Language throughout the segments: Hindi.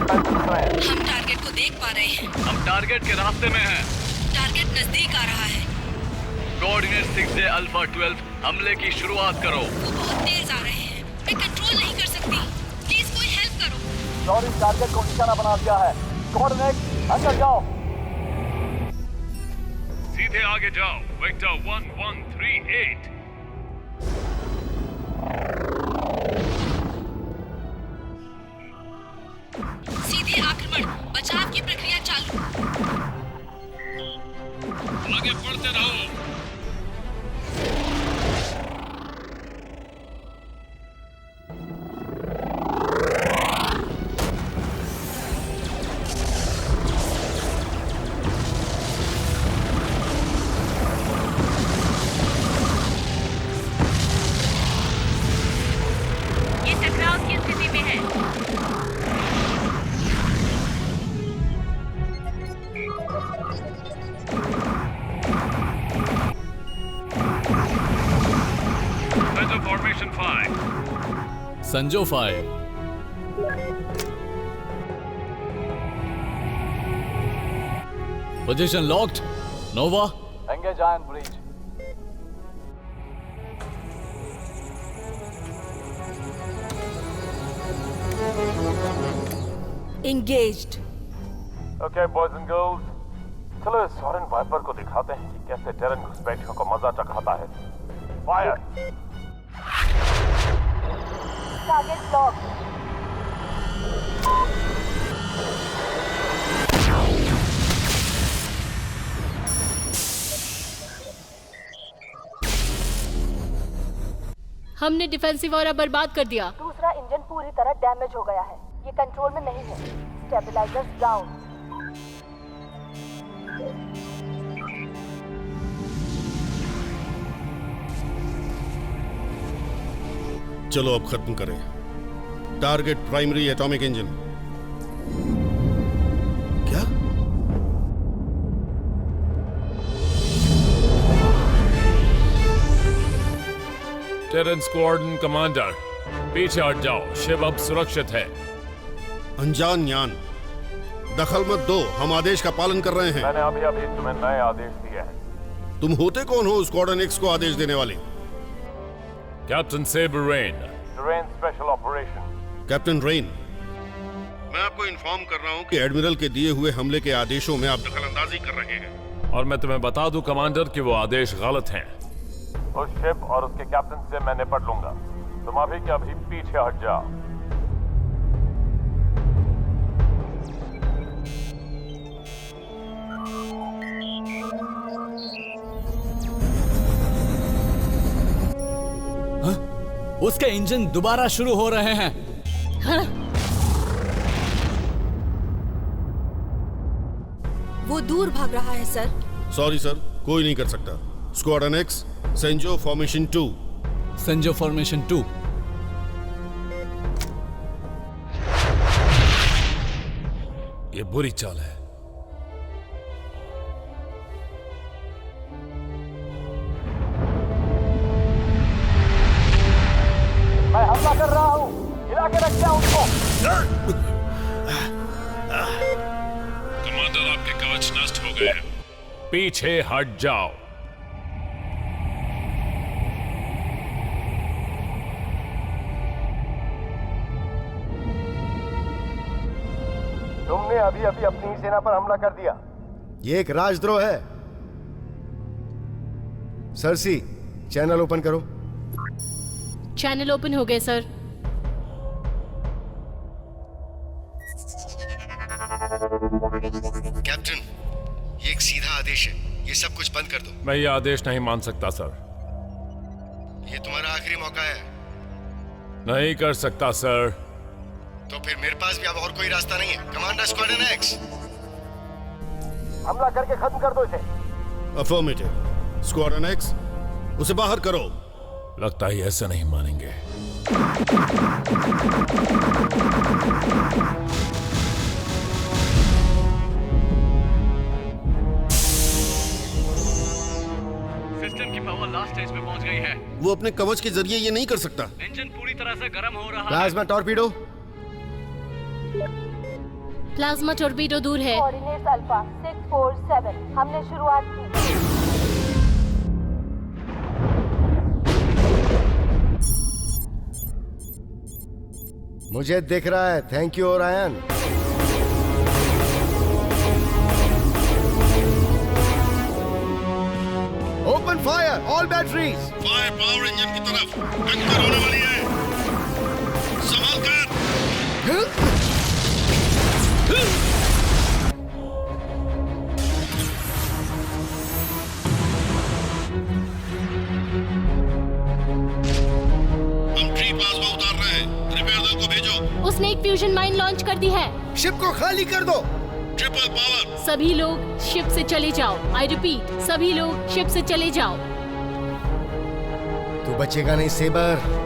कमांड लाइन सुन रहे हैं। हम टारगेट को देख पा रहे हैं। हम टारगेट के रास्ते में हैं। टारगेट नजदीक आ रहा है। कोऑर्डिनेट 6 अल्फा 12 हमले की शुरुआत करो। वो बहुत तेज आ रहे हैं, मैं कंट्रोल नहीं कर सकती। प्लीज कोई हेल्प करो। जॉनी टारगेट को निशाना बना दिया है। कोऑर्डिनेट अंदर जाओ। सीधे आगे जाओ। वेक्टर 1138। सीधे आक्रमण, बचाव की प्रक्रिया चालू। आगे बढ़ते रहो। ये टकराव की स्थिति में है। Center formation 5. संजो 5। Position locked. Nova engage iron bridge. Engaged. Okay boys and girls, चलो इस सॉरेन वाइपर को दिखाते हैं कि कैसे टेरन घुसपैठियों को मजा चखाता है। फायर। Target lock. हमने डिफेंसिव ऑरा बर्बाद कर दिया। दूसरा इंजन पूरी तरह डैमेज हो गया है। ये कंट्रोल में नहीं है। Stabilisers down. चलो अब खत्म करें। Target primary atomic engine. क्या? टेरेन स्क्वाड्रन कमांडर, पीछे हट जाओ। शिव अब सुरक्षित है। अनजान यान, दखल मत दो। हम आदेश का पालन कर रहे हैं। मैंने अभी अभी तुम्हें नए आदेश दिए हैं। तुम होते कौन हो स्क्वाड्रन एक्स को आदेश देने वाले? Captain Saber Rain. Terran special operation. Captain Rain, मैं आपको इन्फॉर्म कर रहा हूं कि एडमिरल के दिए हुए हमले के आदेशों में आप दखलंदाजी कर रहे हैं। और मैं तुम्हें बता दूं कमांडर कि वो आदेश गलत हैं। उस शिप और उसके कैप्टन से मैं निपट लूंगा। तुम अभी के अभी पीछे हट जाओ। उसके इंजन दोबारा शुरू हो रहे हैं। हाँ? वो दूर भाग रहा है सर। सॉरी सर, कोई नहीं कर सकता। स्क्वाड्रन एक्स, सेंजो फॉर्मेशन 2। संजो फॉर्मेशन 2। ये बुरी चाल है। मैं हमला कर रहा हूँ। हिला के रख दिया उनको। कमांडर, आपके कवच नष्ट हो गए हैं। पीछे हट जाओ। तुमने अभी अभी अपनी ही सेना पर हमला कर दिया। ये एक राजद्रोह है। सरसी, चैनल ओपन करो। चैनल ओपन हो गए सर। कैप्टन, ये एक सीधा आदेश है। ये सब कुछ बंद कर दो। मैं ये आदेश नहीं मान सकता सर। ये तुम्हारा आखिरी मौका है। नहीं कर सकता सर। तो फिर मेरे पास भी अब और कोई रास्ता नहीं है। कमांडर स्क्वाड्रन एक्स, हमला करके खत्म कर दो इसे। अफर्मेटिव। स्क्वाड्रन एक्स, उसे बाहर करो। लगता है ऐसा नहीं मानेंगे। सिस्टम की पावर लास्ट स्टेज पे पहुंच गई है। वो अपने कवच के जरिए ये नहीं कर सकता। इंजन पूरी तरह से गर्म हो रहा है। Plasma torpedo. प्लाज्मा टॉर्पीडो दूर है। Coordinates alpha 647। हमने शुरुआत की। मुझे दिख रहा है। Thank you Orion. Open fire all batteries. Fire power engine की तरफ टक्कर होने वाली है। संभाल कर। हम ट्री प्लाज्मा उतार रहे हैं। रिपेयर दल को भेजो। उसने एक फ्यूजन माइन लॉन्च कर दी है। शिप को खाली कर दो। Triple power. सभी लोग शिप से चले जाओ। आई रिपीट, सभी लोग शिप से चले जाओ। तू बचेगा नहीं सेबर।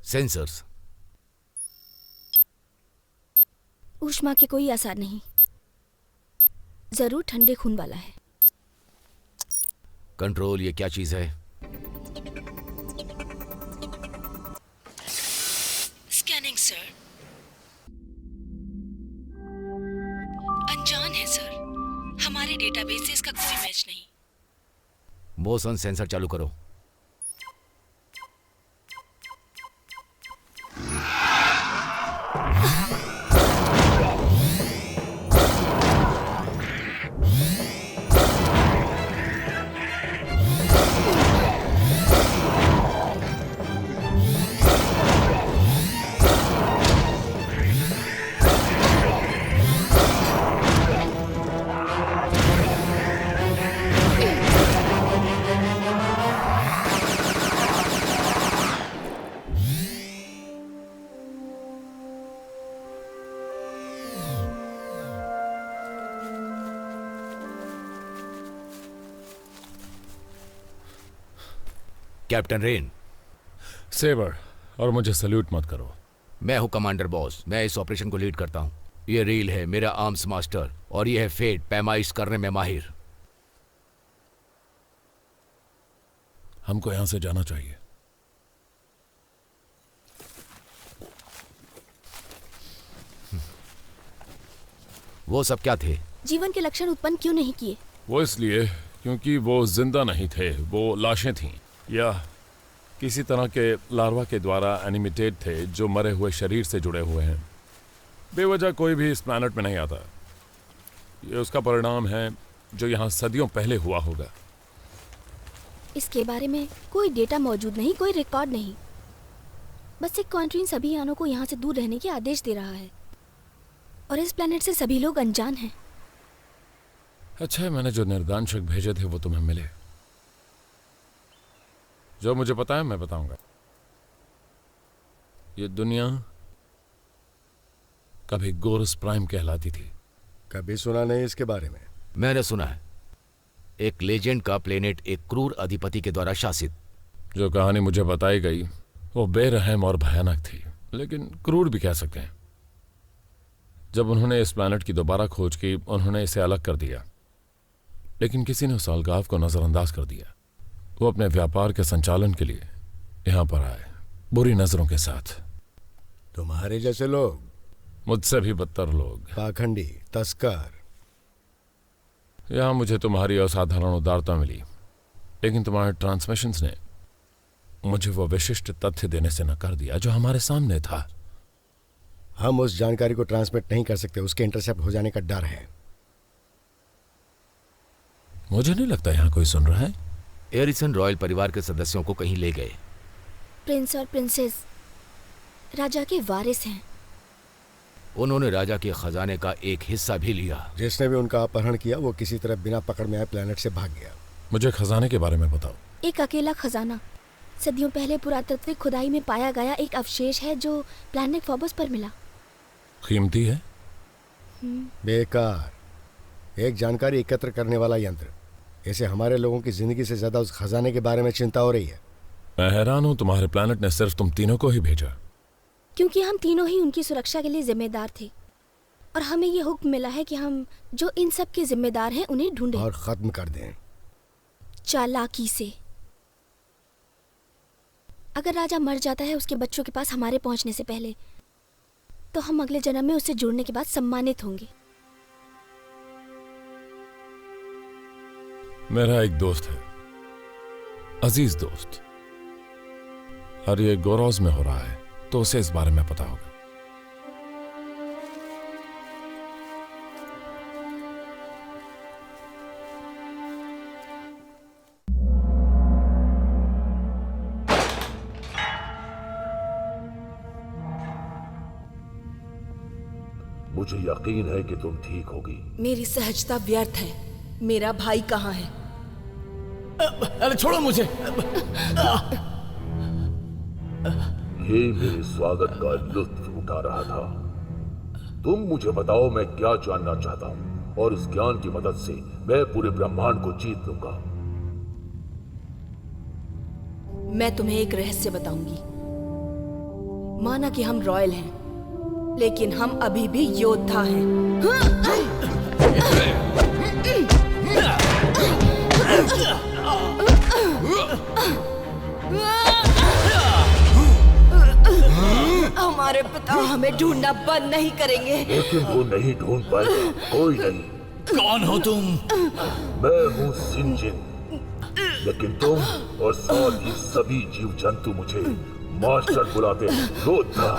सेंसर्स। ऊष्मा के कोई आसार नहीं। जरूर ठंडे खून वाला है। कंट्रोल, ये क्या चीज है? Scanning sir. अनजान है सर। हमारे डेटाबेस से इसका कोई मैच नहीं। मोशन सेंसर चालू करो। Captain rain. सेबर, और मुझे सल्यूट मत करो। मैं हूं कमांडर बॉस। मैं इस ऑपरेशन को लीड करता हूं। ये रील है मेरा आर्म्स मास्टर और ये है फेट, पैमाइश करने में माहिर। हमको यहां से जाना चाहिए। वो सब क्या थे? जीवन के लक्षण उत्पन्न क्यों नहीं किए? वो इसलिए क्योंकि वो जिंदा नहीं थे, वो लाशें थीं या किसी तरह के लार्वा के द्वारा एनिमेटेड थे जो मरे हुए शरीर से जुड़े हुए हैं। बेवजह कोई भी इस प्लैनेट में नहीं आता। ये उसका परिणाम है जो यहाँ सदियों पहले हुआ होगा। इसके बारे में कोई डेटा मौजूद नहीं, कोई रिकॉर्ड नहीं। बस एक क्वांट्रीन सभी यानों को यहाँ से दूर रहने के आदेश दे रहा है और इस प्लैनेट से सभी लोग अनजान हैं। अच्छा है मैंने जो निर्दानशक भेजे थे वो तुम्हें मिले। जो मुझे पता है मैं बताऊंगा। ये दुनिया कभी गोरस प्राइम कहलाती थी। कभी सुना नहीं इसके बारे में। मैंने सुना है, एक लेजेंड का प्लेनेट एक क्रूर अधिपति के द्वारा शासित। जो कहानी मुझे बताई गई वो बेरहम और भयानक थी, लेकिन क्रूर भी कह सकते हैं। जब उन्होंने इस प्लैनेट की दोबारा खोज की, उन्होंने इसे अलग कर दिया, लेकिन किसी ने उस अलगाव को नजरअंदाज कर दिया। वो अपने व्यापार के संचालन के लिए यहां पर आए, बुरी नजरों के साथ। तुम्हारे जैसे लोग, मुझसे भी बदतर लोग, पाखंडी, तस्कर। यहां मुझे तुम्हारी असाधारण उदारता मिली, लेकिन तुम्हारे ट्रांसमिशंस ने मुझे वो विशिष्ट तथ्य देने से नकार दिया जो हमारे सामने था। हम उस जानकारी को ट्रांसमिट नहीं कर सकते, उसके इंटरसेप्ट हो जाने का डर है। मुझे नहीं लगता यहाँ कोई सुन रहा है। एरिसन रॉयल परिवार के सदस्यों को कहीं ले गए। प्रिंस और प्रिंसेस राजा के वारिस हैं। उन्होंने राजा के खजाने का एक हिस्सा भी लिया। जिसने भी उनका अपहरण किया वो किसी तरह बिना पकड़ में आए प्लेनेट से भाग गया। मुझे खजाने के बारे में बताओ। एक अकेला खजाना सदियों पहले पुरातत्विक खुदाई में पाया गया एक अवशेष है जो प्लैनेट फोबस पर मिला। कीमती है? बेकार। एक जानकारी एकत्र करने वाला यंत्र। इसे हमारे लोगों की जिंदगी से ज्यादा उस खजाने के बारे में चिंता हो रही है। मैं हैरान हूं तुम्हारे प्लैनेट ने सिर्फ तुम तीनों को ही भेजा। क्योंकि हम तीनों ही उनकी सुरक्षा के लिए जिम्मेदार थे और हमें ये हुक्म मिला है कि हम जो इन सब के जिम्मेदार हैं उन्हें ढूंढें और खत्म कर दें, चालाकी से। अगर राजा मर जाता है उसके बच्चों के पास हमारे पहुंचने से पहले, तो हम अगले जन्म में उससे जुड़ने के बाद सम्मानित होंगे। मेरा एक दोस्त है, अजीज दोस्त, और ये गोरोज में हो रहा है, तो उसे इस बारे में पता होगा। मुझे यकीन है कि तुम ठीक होगी। मेरी सहजता व्यर्थ है। मेरा भाई कहाँ है? अरे छोड़ो मुझे। ये मेरे स्वागत का लुत्फ उठा रहा था। तुम मुझे बताओ मैं क्या जानना चाहता हूँ, और इस ज्ञान की मदद से मैं पूरे ब्रह्मांड को जीत लूंगा। मैं तुम्हें एक रहस्य बताऊंगी। माना कि हम रॉयल हैं, लेकिन हम अभी भी योद्धा हैं। हमारे पिता हमें ढूंढना बंद नहीं करेंगे। लेकिन वो नहीं ढूंढ पाएगा, कोई नहीं। कौन हो तुम? मैं हूँ सिंजिन, लेकिन तुम और साथ ही सभी जीव जंतु मुझे मास्टर बुलाते हैं, योद्धा।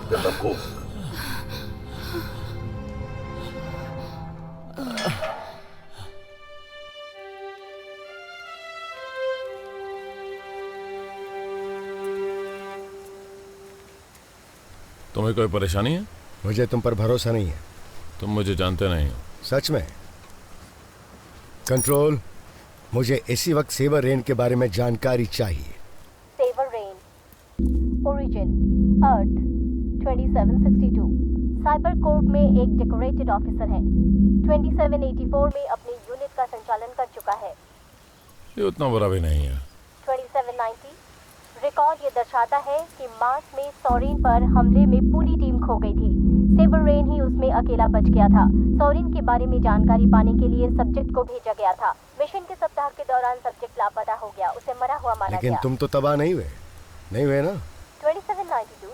बेवकूफ। तुम्हें कोई परेशानी है? मुझे तुम पर भरोसा नहीं है। तुम मुझे जानते नहीं हो। सच में? कंट्रोल, मुझे इसी वक्त सेवर रेन के बारे में जानकारी चाहिए। सेवर रेन, ओरिजिन, अर्थ 2762, साइबर कोर्ट में एक डेकोरेटेड ऑफिसर है। 2784 में अपनी यूनिट का संचालन कर चुका है। ये उतना बुरा भी नहीं है। 2790, रिकॉर्ड ये दर्शाता है कि मार्स में सॉरेन पर हमले में पूरी टीम खो गई थी। सेवर रेन ही उसमें अकेला बच गया था। सॉरिन के बारे में जानकारी पाने के लिए सब्जेक्ट को भेजा गया था। मिशन के सप्ताह के दौरान सब्जेक्ट लापता हो गया, उसे मरा हुआ माना लेकिन गया। तुम तो तबाह नहीं हुए ना? 2792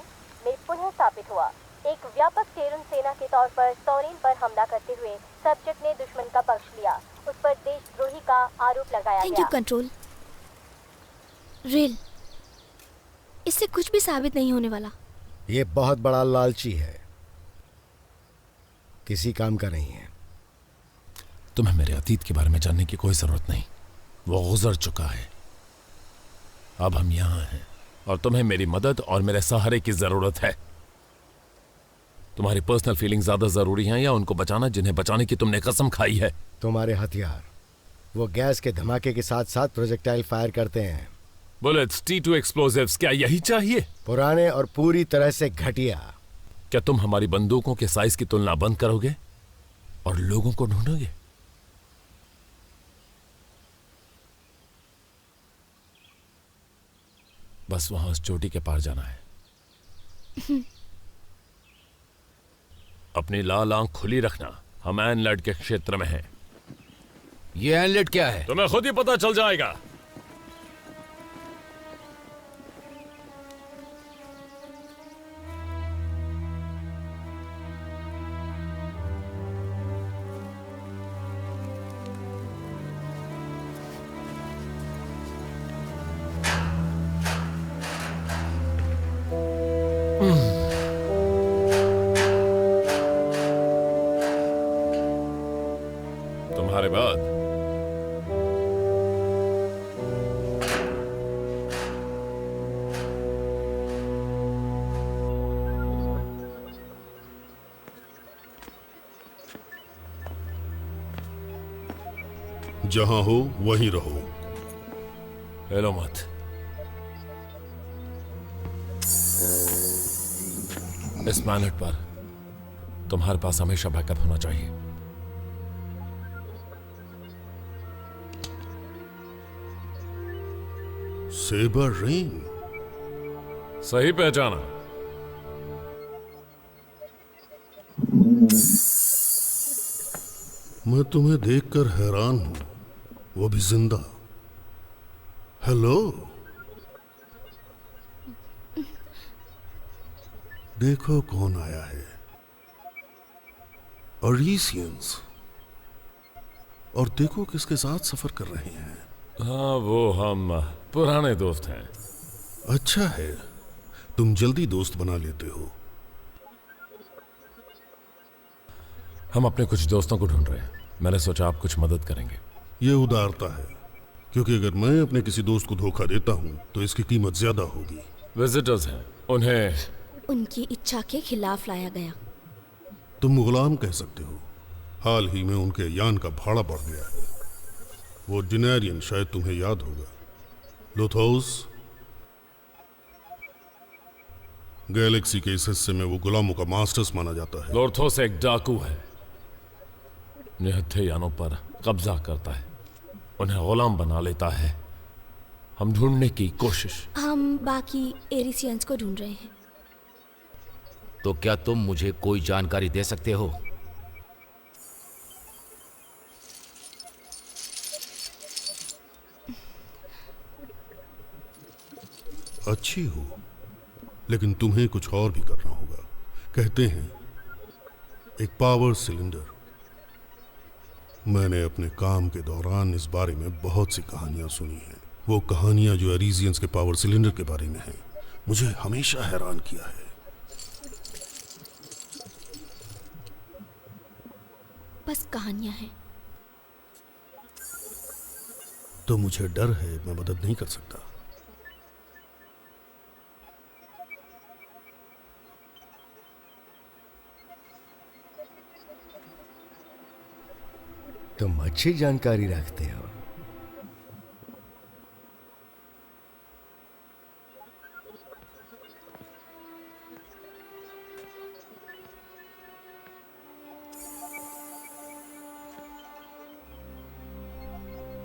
में पुनः स्थापित हुआ। एक व्यापक टेरन सेना के तौर पर सॉरिन पर हमला करते हुए सब्जेक्ट ने दुश्मन का पक्ष लिया। उस पर देशद्रोही का आरोप लगाया थैंक गया। You control. रेल, इससे कुछ भी साबित नहीं होने वाला। ये बहुत बड़ा लालची है, किसी काम का नहीं है। तुम्हें मेरे अतीत के बारे में जानने की कोई जरूरत नहीं, वो गुजर चुका है। अब हम यहां हैं और तुम्हें मेरी मदद और मेरे सहारे की जरूरत है। तुम्हारी पर्सनल फीलिंग ज्यादा जरूरी हैं या उनको बचाना जिन्हें बचाने की तुमने कसम खाई है? तुम्हारे हथियार वो गैस के धमाके के साथ साथ प्रोजेक्टाइल फायर करते हैं। बुलेट्स, T2 एक्सप्लोजिव्स, क्या यही चाहिए? पुराने और पूरी तरह से घटिया। क्या तुम हमारी बंदूकों के साइज की तुलना बंद करोगे और लोगों को ढूंढोगे? बस वहां उस चोटी के पार जाना है। अपनी लाल आंख खुली रखना, हम एनलेट के क्षेत्र में हैं। ये एनलेट क्या है? तुम्हें खुद ही पता चल जाएगा। तुम्हारे बाद जहां हो वहीं रहो। हेलो मत। इस प्लैनेट पर तुम्हारे पास हमेशा बैकअप होना चाहिए। सेबर रेन, सही पहचाना। मैं तुम्हें देखकर हैरान हूं, वो भी जिंदा। हेलो, देखो कौन आया है। अरीसियंस, और देखो किसके साथ सफर कर रहे हैं। हाँ, वो हम पुराने दोस्त हैं। अच्छा है, तुम जल्दी दोस्त बना लेते हो। हम अपने कुछ दोस्तों को ढूंढ रहे हैं। मैंने सोचा आप कुछ मदद करेंगे। ये उदारता है, क्योंकि अगर मैं अपने किसी दोस्त को धोखा देता हूं तो इसकी कीमत ज्यादा होगी। विजिटर्स हैं, उन्हें उनकी इच्छा के खिलाफ लाया गया। तुम गुलाम कह सकते हो। हाल ही में उनके यान का भाड़ा बढ़ गया है। वो डिनेरियन, शायद तुम्हें याद होगा। लोथोस, गैलेक्सी के इस हिस्से में वो गुलामों का मास्टर्स माना जाता है। लोर्थोस एक डाकू है, निहत्थे यानों पर कब्जा करता है, उन्हें गुलाम बना लेता है। हम ढूंढने की कोशिश। हम बाकी एरिसियंस को ढूंढ रहे हैं। तो क्या तुम मुझे कोई जानकारी दे सकते हो? अच्छी हो, लेकिन तुम्हें कुछ और भी करना होगा। कहते हैं एक पावर सिलेंडर। मैंने अपने काम के दौरान इस बारे में बहुत सी कहानियां सुनी हैं। वो कहानियां जो एरिजियंस के पावर सिलेंडर के बारे में हैं, मुझे हमेशा हैरान किया है। बस कहानियां हैं। तो मुझे डर है मैं मदद नहीं कर सकता। तुम अच्छी जानकारी रखते हो।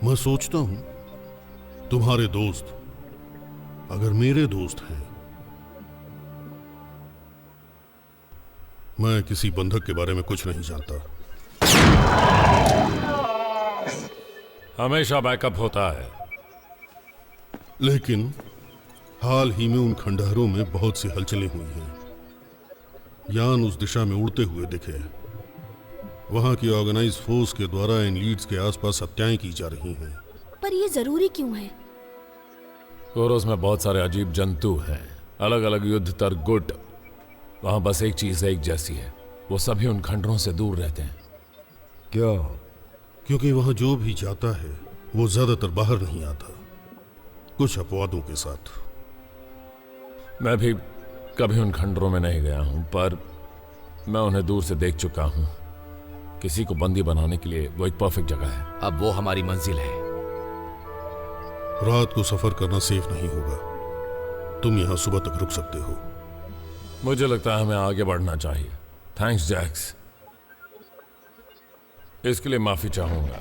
मैं सोचता हूं तुम्हारे दोस्त अगर मेरे दोस्त हैं, मैं किसी बंधक के बारे में कुछ नहीं जानता। हमेशा बैकअप होता है। लेकिन हाल ही में उन खंडहरों में बहुत सी हलचलें हुई हैं। यान उस दिशा में उड़ते हुए दिखे। वहां की ऑर्गेनाइज फोर्स के द्वारा इन लीड्स के आसपास हत्याएं की जा रही हैं। पर ये जरूरी क्यों है? कोरोस में बहुत सारे अजीब जंतु हैं, अलग अलग युद्ध तर गुट। वहां बस एक चीज एक जैसी है, वो सभी उन खंडरों से दूर रहते हैं। क्यों? क्योंकि वहां जो भी जाता है वो ज्यादातर बाहर नहीं आता, कुछ अपवादों के साथ। मैं भी कभी उन खंडरों में नहीं गया हूं, पर मैं उन्हें दूर से देख चुका हूं। किसी को बंदी बनाने के लिए वो एक परफेक्ट जगह है। अब वो हमारी मंजिल है। रात को सफर करना सेफ नहीं होगा। तुम यहां सुबह तक रुक सकते हो। मुझे लगता है हमें आगे बढ़ना चाहिए। थैंक्स जैक्स, इसके लिए माफी चाहूंगा।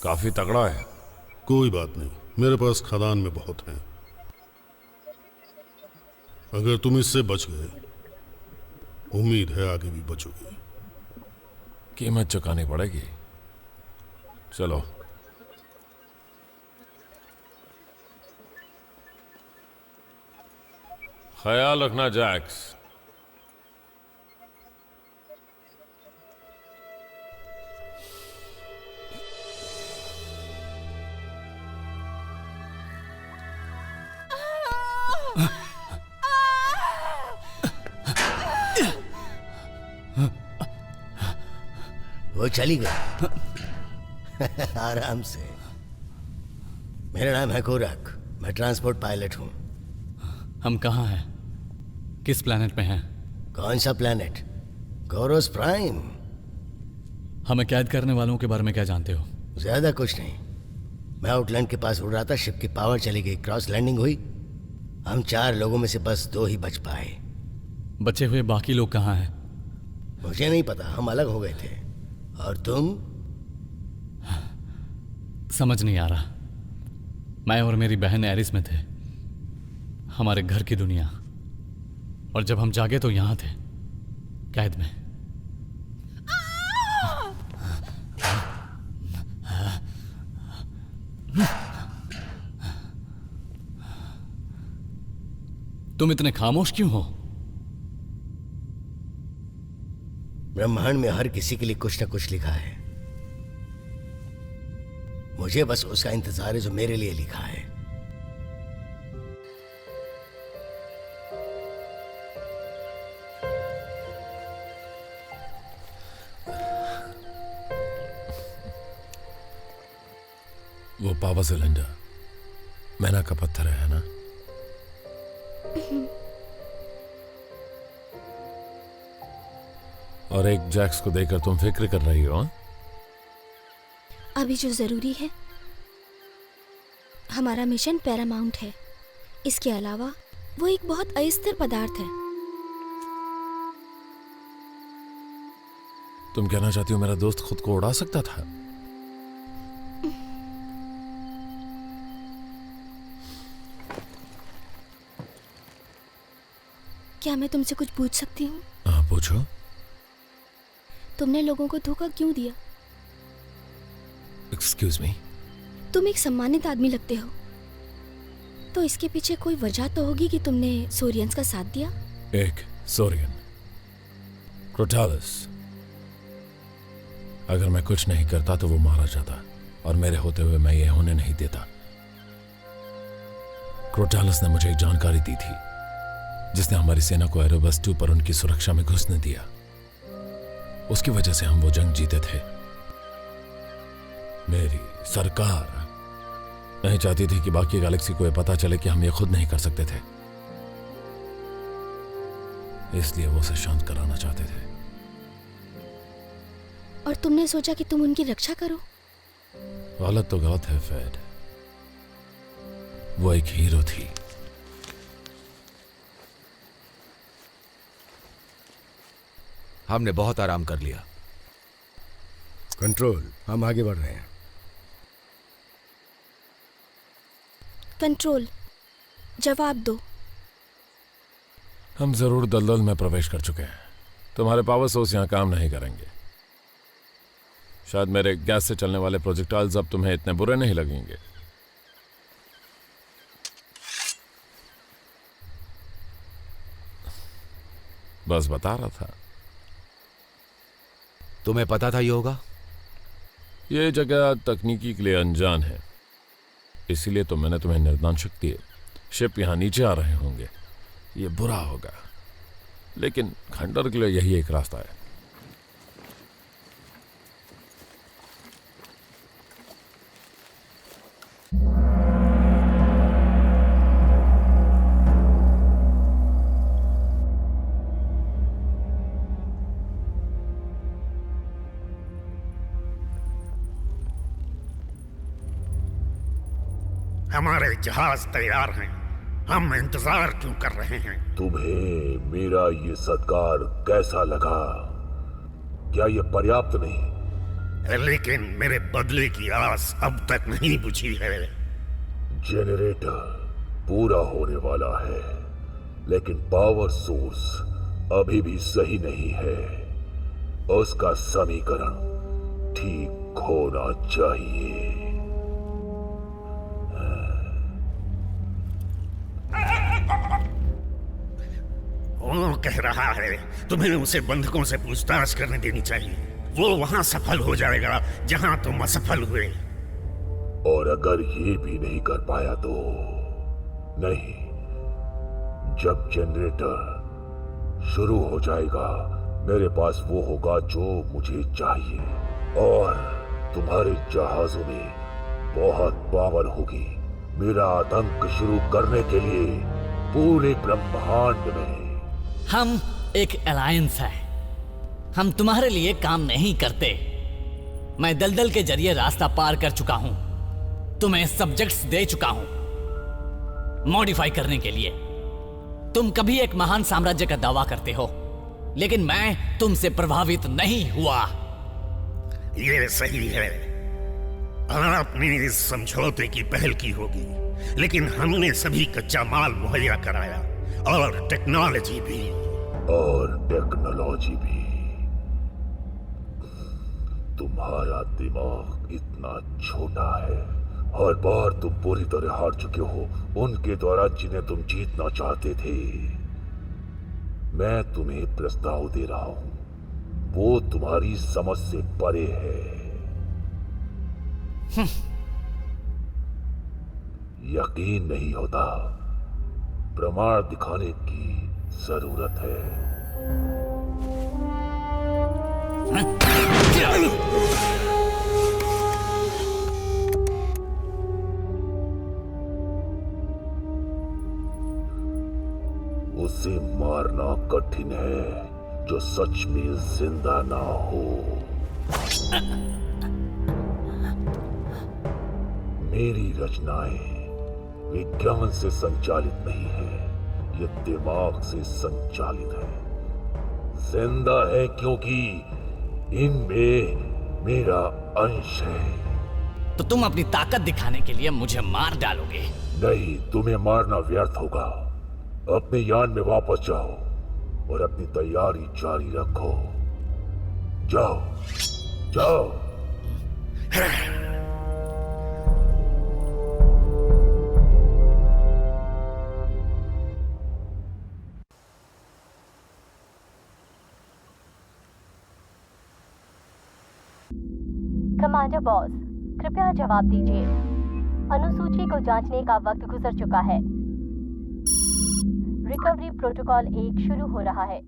काफी तगड़ा है। कोई बात नहीं, मेरे पास खदान में बहुत हैं। अगर तुम इससे बच गए, उम्मीद है आगे भी बचोगे। कीमत चुकानी पड़ेगी। चलो। ख्याल रखना जैक्स। वो चली गई। आराम से। मेरा नाम है कोरक, मैं ट्रांसपोर्ट पायलट हूँ। हम कहाँ हैं? किस प्लेनेट पे हैं? कौन सा प्लेनेट? कोरोस प्राइम। हमें कैद करने वालों के बारे में क्या जानते हो? ज्यादा कुछ नहीं। मैं आउटलैंड के पास उड़ रहा था, शिप की पावर चली गई, क्रॉस लैंडिंग हुई। हम 4 लोगों में से बस 2 ही बच पाए। बचे हुए बाकी लोग कहाँ हैं? मुझे नहीं पता, हम अलग हो गए थे। और तुम? समझ नहीं आ रहा। मैं और मेरी बहन एरिस में थे, हमारे घर की दुनिया। और जब हम जागे तो यहां थे, कैद में। तुम इतने खामोश क्यों हो? ब्रह्मांड में हर किसी के लिए कुछ न कुछ लिखा है। मुझे बस उसका इंतजार है जो मेरे लिए लिखा है। वो पावर सिलेंडर मैना का पत्थर है ना? और एक जैक्स को देखकर तुम फिक्र कर रही हो? अभी जो जरूरी है, हमारा मिशन पैरामाउंट है। इसके अलावा वो एक बहुत अस्थिर पदार्थ है। तुम कहना चाहती हो मेरा दोस्त खुद को उड़ा सकता था? क्या मैं तुमसे कुछ पूछ सकती हूँ? हाँ, पूछो। तुमने लोगों को धोखा क्यों दिया? Excuse me? तुम एक सम्मानित आदमी लगते हो, तो इसके पीछे कोई वजह तो होगी कि तुमने सोरियंस का साथ दिया। एक सोरियन, क्रोटालस। अगर मैं कुछ नहीं करता तो वो मारा जाता, और मेरे होते हुए मैं ये होने नहीं देता। क्रोटालस ने मुझे एक जानकारी दी थी जिसने हमारी सेना को एरोबस 2 पर उनकी सुरक्षा में घुसने दिया। उसकी वजह से हम वो जंग जीते थे। मेरी सरकार नहीं चाहती थी कि बाकी गैलेक्सी को यह पता चले कि हम ये खुद नहीं कर सकते थे, इसलिए वो उसे शांत कराना चाहते थे। और तुमने सोचा कि तुम उनकी रक्षा करो? गलत तो गलत है फैड। वो एक हीरो थी। हमने बहुत आराम कर लिया। कंट्रोल, हम आगे बढ़ रहे हैं। कंट्रोल, जवाब दो। हम जरूर दलदल में प्रवेश कर चुके हैं। तुम्हारे पावर सोर्स यहां काम नहीं करेंगे। शायद मेरे गैस से चलने वाले प्रोजेक्टाइल्स अब तुम्हें इतने बुरे नहीं लगेंगे। बस बता रहा था। तुम्हें पता था ये होगा? ये जगह तकनीकी के लिए अनजान है, इसीलिए तो मैंने तुम्हें निर्दान शक्ति शिप यहां नीचे आ रहे होंगे, ये बुरा होगा, लेकिन खंडर के लिए यही एक रास्ता है। हमारे जहाज तैयार हैं, हम इंतजार क्यों कर रहे हैं? तुम्हें मेरा ये सत्कार कैसा लगा? क्या ये पर्याप्त नहीं? लेकिन मेरे बदले की आस अब तक नहीं बुझी है। जेनरेटर पूरा होने वाला है, लेकिन पावर सोर्स अभी भी सही नहीं है। उसका समीकरण ठीक होना चाहिए। वो कह रहा है तुम्हें उसे बंधकों से पूछताछ करने देनी चाहिए। वो वहां सफल हो जाएगा जहां तुम असफल हुए। और अगर ये भी नहीं कर पाया तो नहीं, जब जनरेटर शुरू हो जाएगा मेरे पास वो होगा जो मुझे चाहिए। और तुम्हारे जहाजों में बहुत पावर होगी मेरा आतंक शुरू करने के लिए पूरे ब्रह्मांड में। हम एक अलायंस है, हम तुम्हारे लिए काम नहीं करते। मैं दलदल के जरिए रास्ता पार कर चुका हूं, तुम्हें सब्जेक्ट्स दे चुका हूं मॉडिफाई करने के लिए। तुम कभी एक महान साम्राज्य का दावा करते हो, लेकिन मैं तुमसे प्रभावित नहीं हुआ। ये सही है, आपने इस समझौते की पहल की होगी, लेकिन हमने सभी कच्चा माल मुहैया कराया और टेक्नोलॉजी भी। तुम्हारा दिमाग इतना छोटा है। हर बार तुम पूरी तरह हार चुके हो उनके द्वारा जिन्हें तुम जीतना चाहते थे। मैं तुम्हें प्रस्ताव दे रहा हूं, वो तुम्हारी समझ से परे है। यकीन नहीं होता, प्रमाण दिखाने की जरूरत है। उसे मारना कठिन है जो सच में जिंदा ना हो। मेरी रचनाएं विज्ञान से संचालित नहीं है, ये दिमाग से संचालित है। जिंदा है क्योंकि इनमें मेरा अंश है। तो तुम अपनी ताकत दिखाने के लिए मुझे मार डालोगे? नहीं, तुम्हें मारना व्यर्थ होगा। अपने यान में वापस जाओ और अपनी तैयारी जारी रखो। जाओ जाओ। कमांडर बॉस, कृपया जवाब दीजिए। अनुसूची को जांचने का वक्त गुजर चुका है। रिकवरी प्रोटोकॉल 1 शुरू हो रहा है।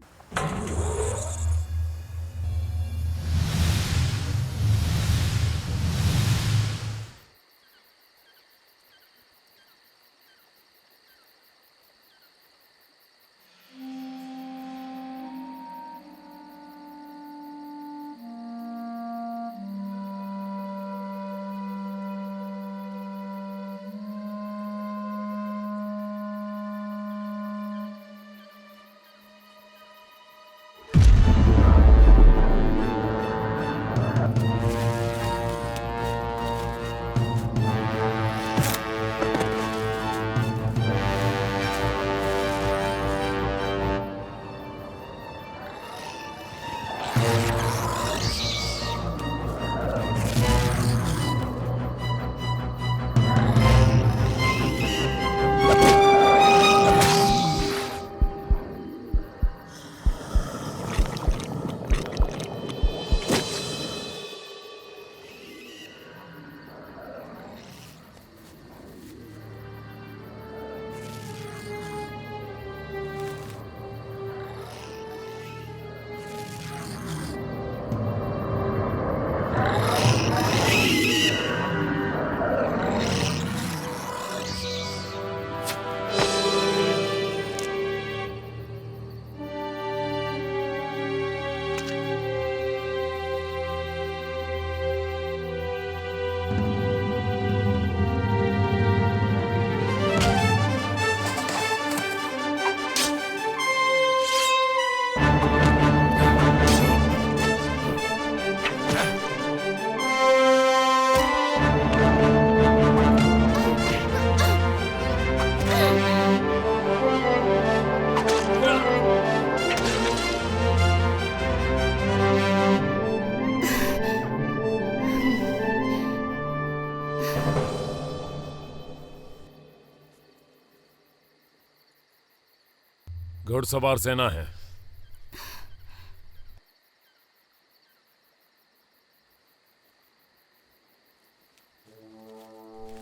घुड़सवार सेना है।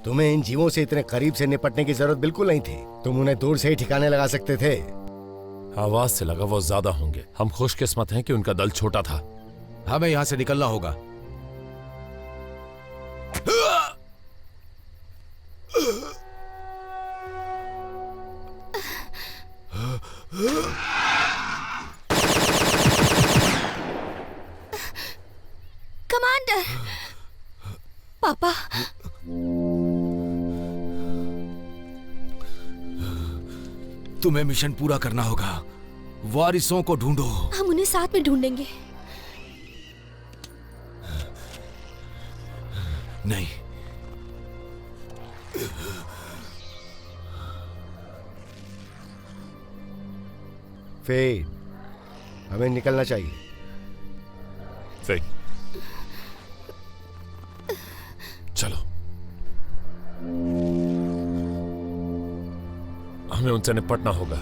तुम्हें इन जीवों से इतने करीब से निपटने की जरूरत बिल्कुल नहीं थी। तुम उन्हें दूर से ही ठिकाने लगा सकते थे। आवाज से लगा वो ज्यादा होंगे। हम खुशकिस्मत हैं कि उनका दल छोटा था। हमें यहां से निकलना होगा। कमांडर, पापा। तुम्हें मिशन पूरा करना होगा। वारिसों को ढूंढो। हम उन्हें साथ में ढूंढेंगे। नहीं, फेड, हमें निकलना चाहिए। सही, चलो। हमें उनसे निपटना होगा।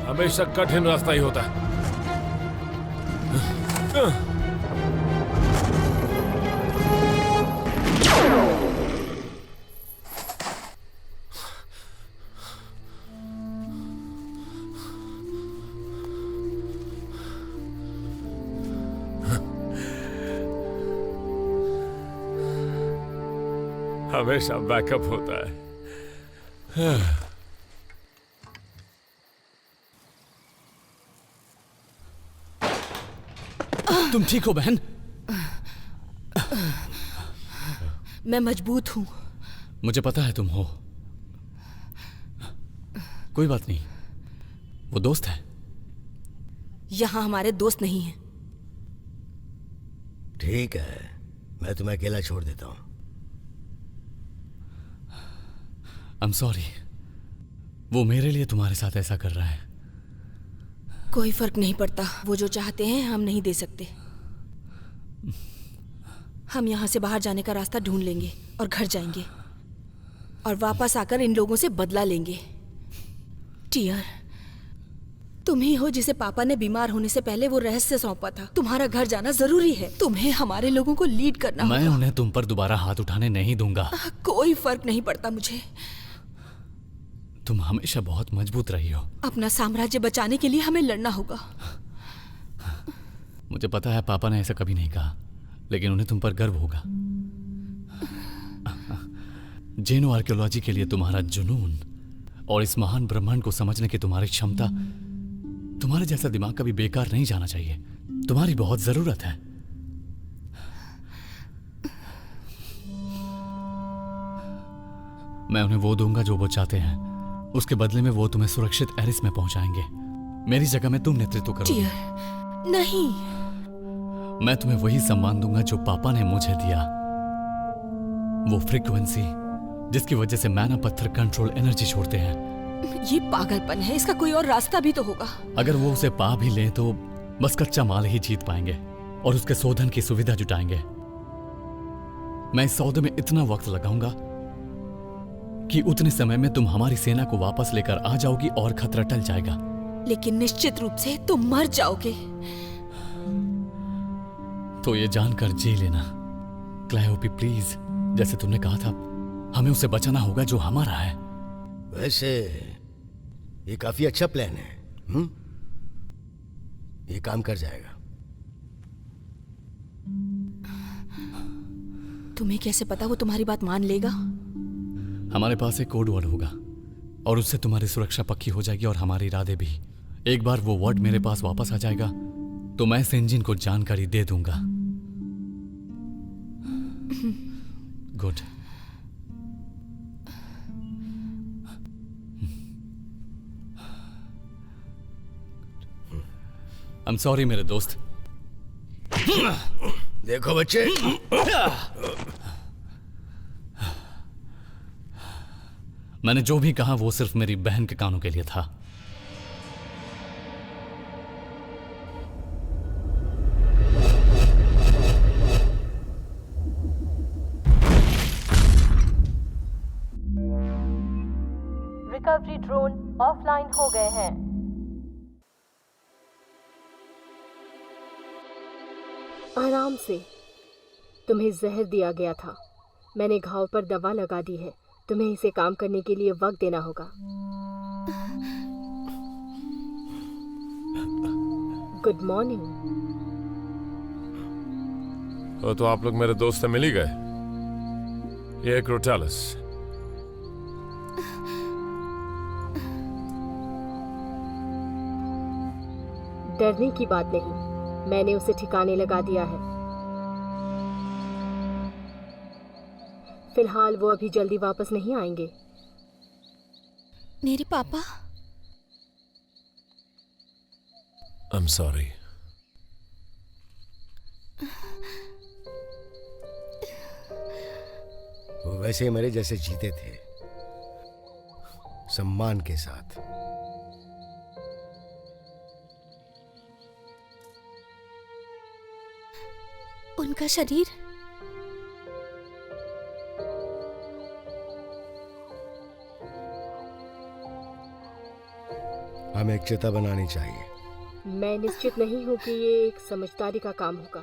हमेशा कठिन रास्ता ही होता है। हमेशा बैकअप होता है। तुम ठीक हो बहन? मैं मजबूत हूं। मुझे पता है तुम हो। कोई बात नहीं, वो दोस्त है। यहां हमारे दोस्त नहीं हैं। ठीक है, मैं तुम्हें अकेला छोड़ देता हूं। I'm sorry, वो मेरे लिए तुम्हारे साथ ऐसा कर रहा है। कोई फर्क नहीं पड़ता। वो जो चाहते हैं हम नहीं दे सकते। हम यहाँ से बाहर जाने का रास्ता ढूंढ लेंगे और घर जाएंगे और वापस आकर इन लोगों से बदला लेंगे। टियर, तुम ही हो जिसे पापा ने बीमार होने से पहले वो रहस्य सौंपा था। तुम्हारा घर जाना जरूरी है। तुम्हें हमारे लोगों को लीड करना होगा। मैं उन्हें तुम पर दोबारा हाथ उठाने नहीं दूंगा। कोई फर्क नहीं पड़ता मुझे। तुम हमेशा बहुत मजबूत रही हो। अपना साम्राज्य बचाने के लिए हमें लड़ना होगा। मुझे पता है पापा ने ऐसा कभी नहीं कहा, लेकिन उन्हें तुम पर गर्व होगा। जेनो आर्कियोलॉजी के लिए तुम्हारा जुनून और इस महान ब्रह्मांड को समझने की तुम्हारी क्षमता, तुम्हारे जैसा दिमाग कभी बेकार नहीं जाना चाहिए। तुम्हारी बहुत जरूरत है। मैं उन्हें वो दूंगा जो वो चाहते हैं। उसके बदले में वो तुम्हें सुरक्षित एरिस में पहुंचाएंगे। मेरी जगह में तुम नेतृत्व करोगे। नहीं, मैं तुम्हें वही सम्मान दूंगा जो पापा ने मुझे दिया। वो फ्रीक्वेंसी जिसकी वजह से मैना पत्थर कंट्रोल एनर्जी छोड़ते हैं। ये पागलपन है। इसका कोई और रास्ता भी तो होगा। अगर वो उसे पा भी लें तो बस कच्चा माल ही जीत पाएंगे और उसके शोधन की सुविधा जुटाएंगे। मैं इस सौदे में इतना वक्त लगाऊंगा कि उतने समय में तुम हमारी सेना को वापस लेकर आ जाओगी और खतरा टल जाएगा। लेकिन निश्चित रूप से तुम मर जाओगे। तो ये जानकर जी लेना क्लायोपी प्लीज, जैसे तुमने कहा था, हमें उसे बचाना होगा जो हमारा है। वैसे ये काफी अच्छा प्लान है। ये काम कर जाएगा। तुम्हें कैसे पता वो तुम्हारी बात मान लेगा? हमारे पास एक कोड वर्ड होगा और उससे तुम्हारी सुरक्षा पक्की हो जाएगी और हमारे इरादे भी। एक बार वो वर्ड मेरे पास वापस आ जाएगा तो मैं सेंजिन को जानकारी दे दूंगा। गुड। आई एम सॉरी मेरे दोस्त। देखो बच्चे, मैंने जो भी कहा वो सिर्फ मेरी बहन के कानों के लिए था। रिकवरी ड्रोन ऑफलाइन हो गए हैं। आराम से। तुम्हें जहर दिया गया था। मैंने घाव पर दवा लगा दी है। तुम्हें इसे काम करने के लिए वक्त देना होगा। Good morning. तो आप लोग मेरे दोस्त से मिल ही गए। ये क्रोटालस। डरने की बात नहीं, मैंने उसे ठिकाने लगा दिया है। फिलहाल वो अभी जल्दी वापस नहीं आएंगे। मेरे पापा? I'm sorry. वो वैसे मेरे जैसे जीते थे, सम्मान के साथ। उनका शरीर? हमें एक चिता बनानी चाहिए। मैं निश्चित नहीं हूं कि ये एक समझदारी का काम होगा।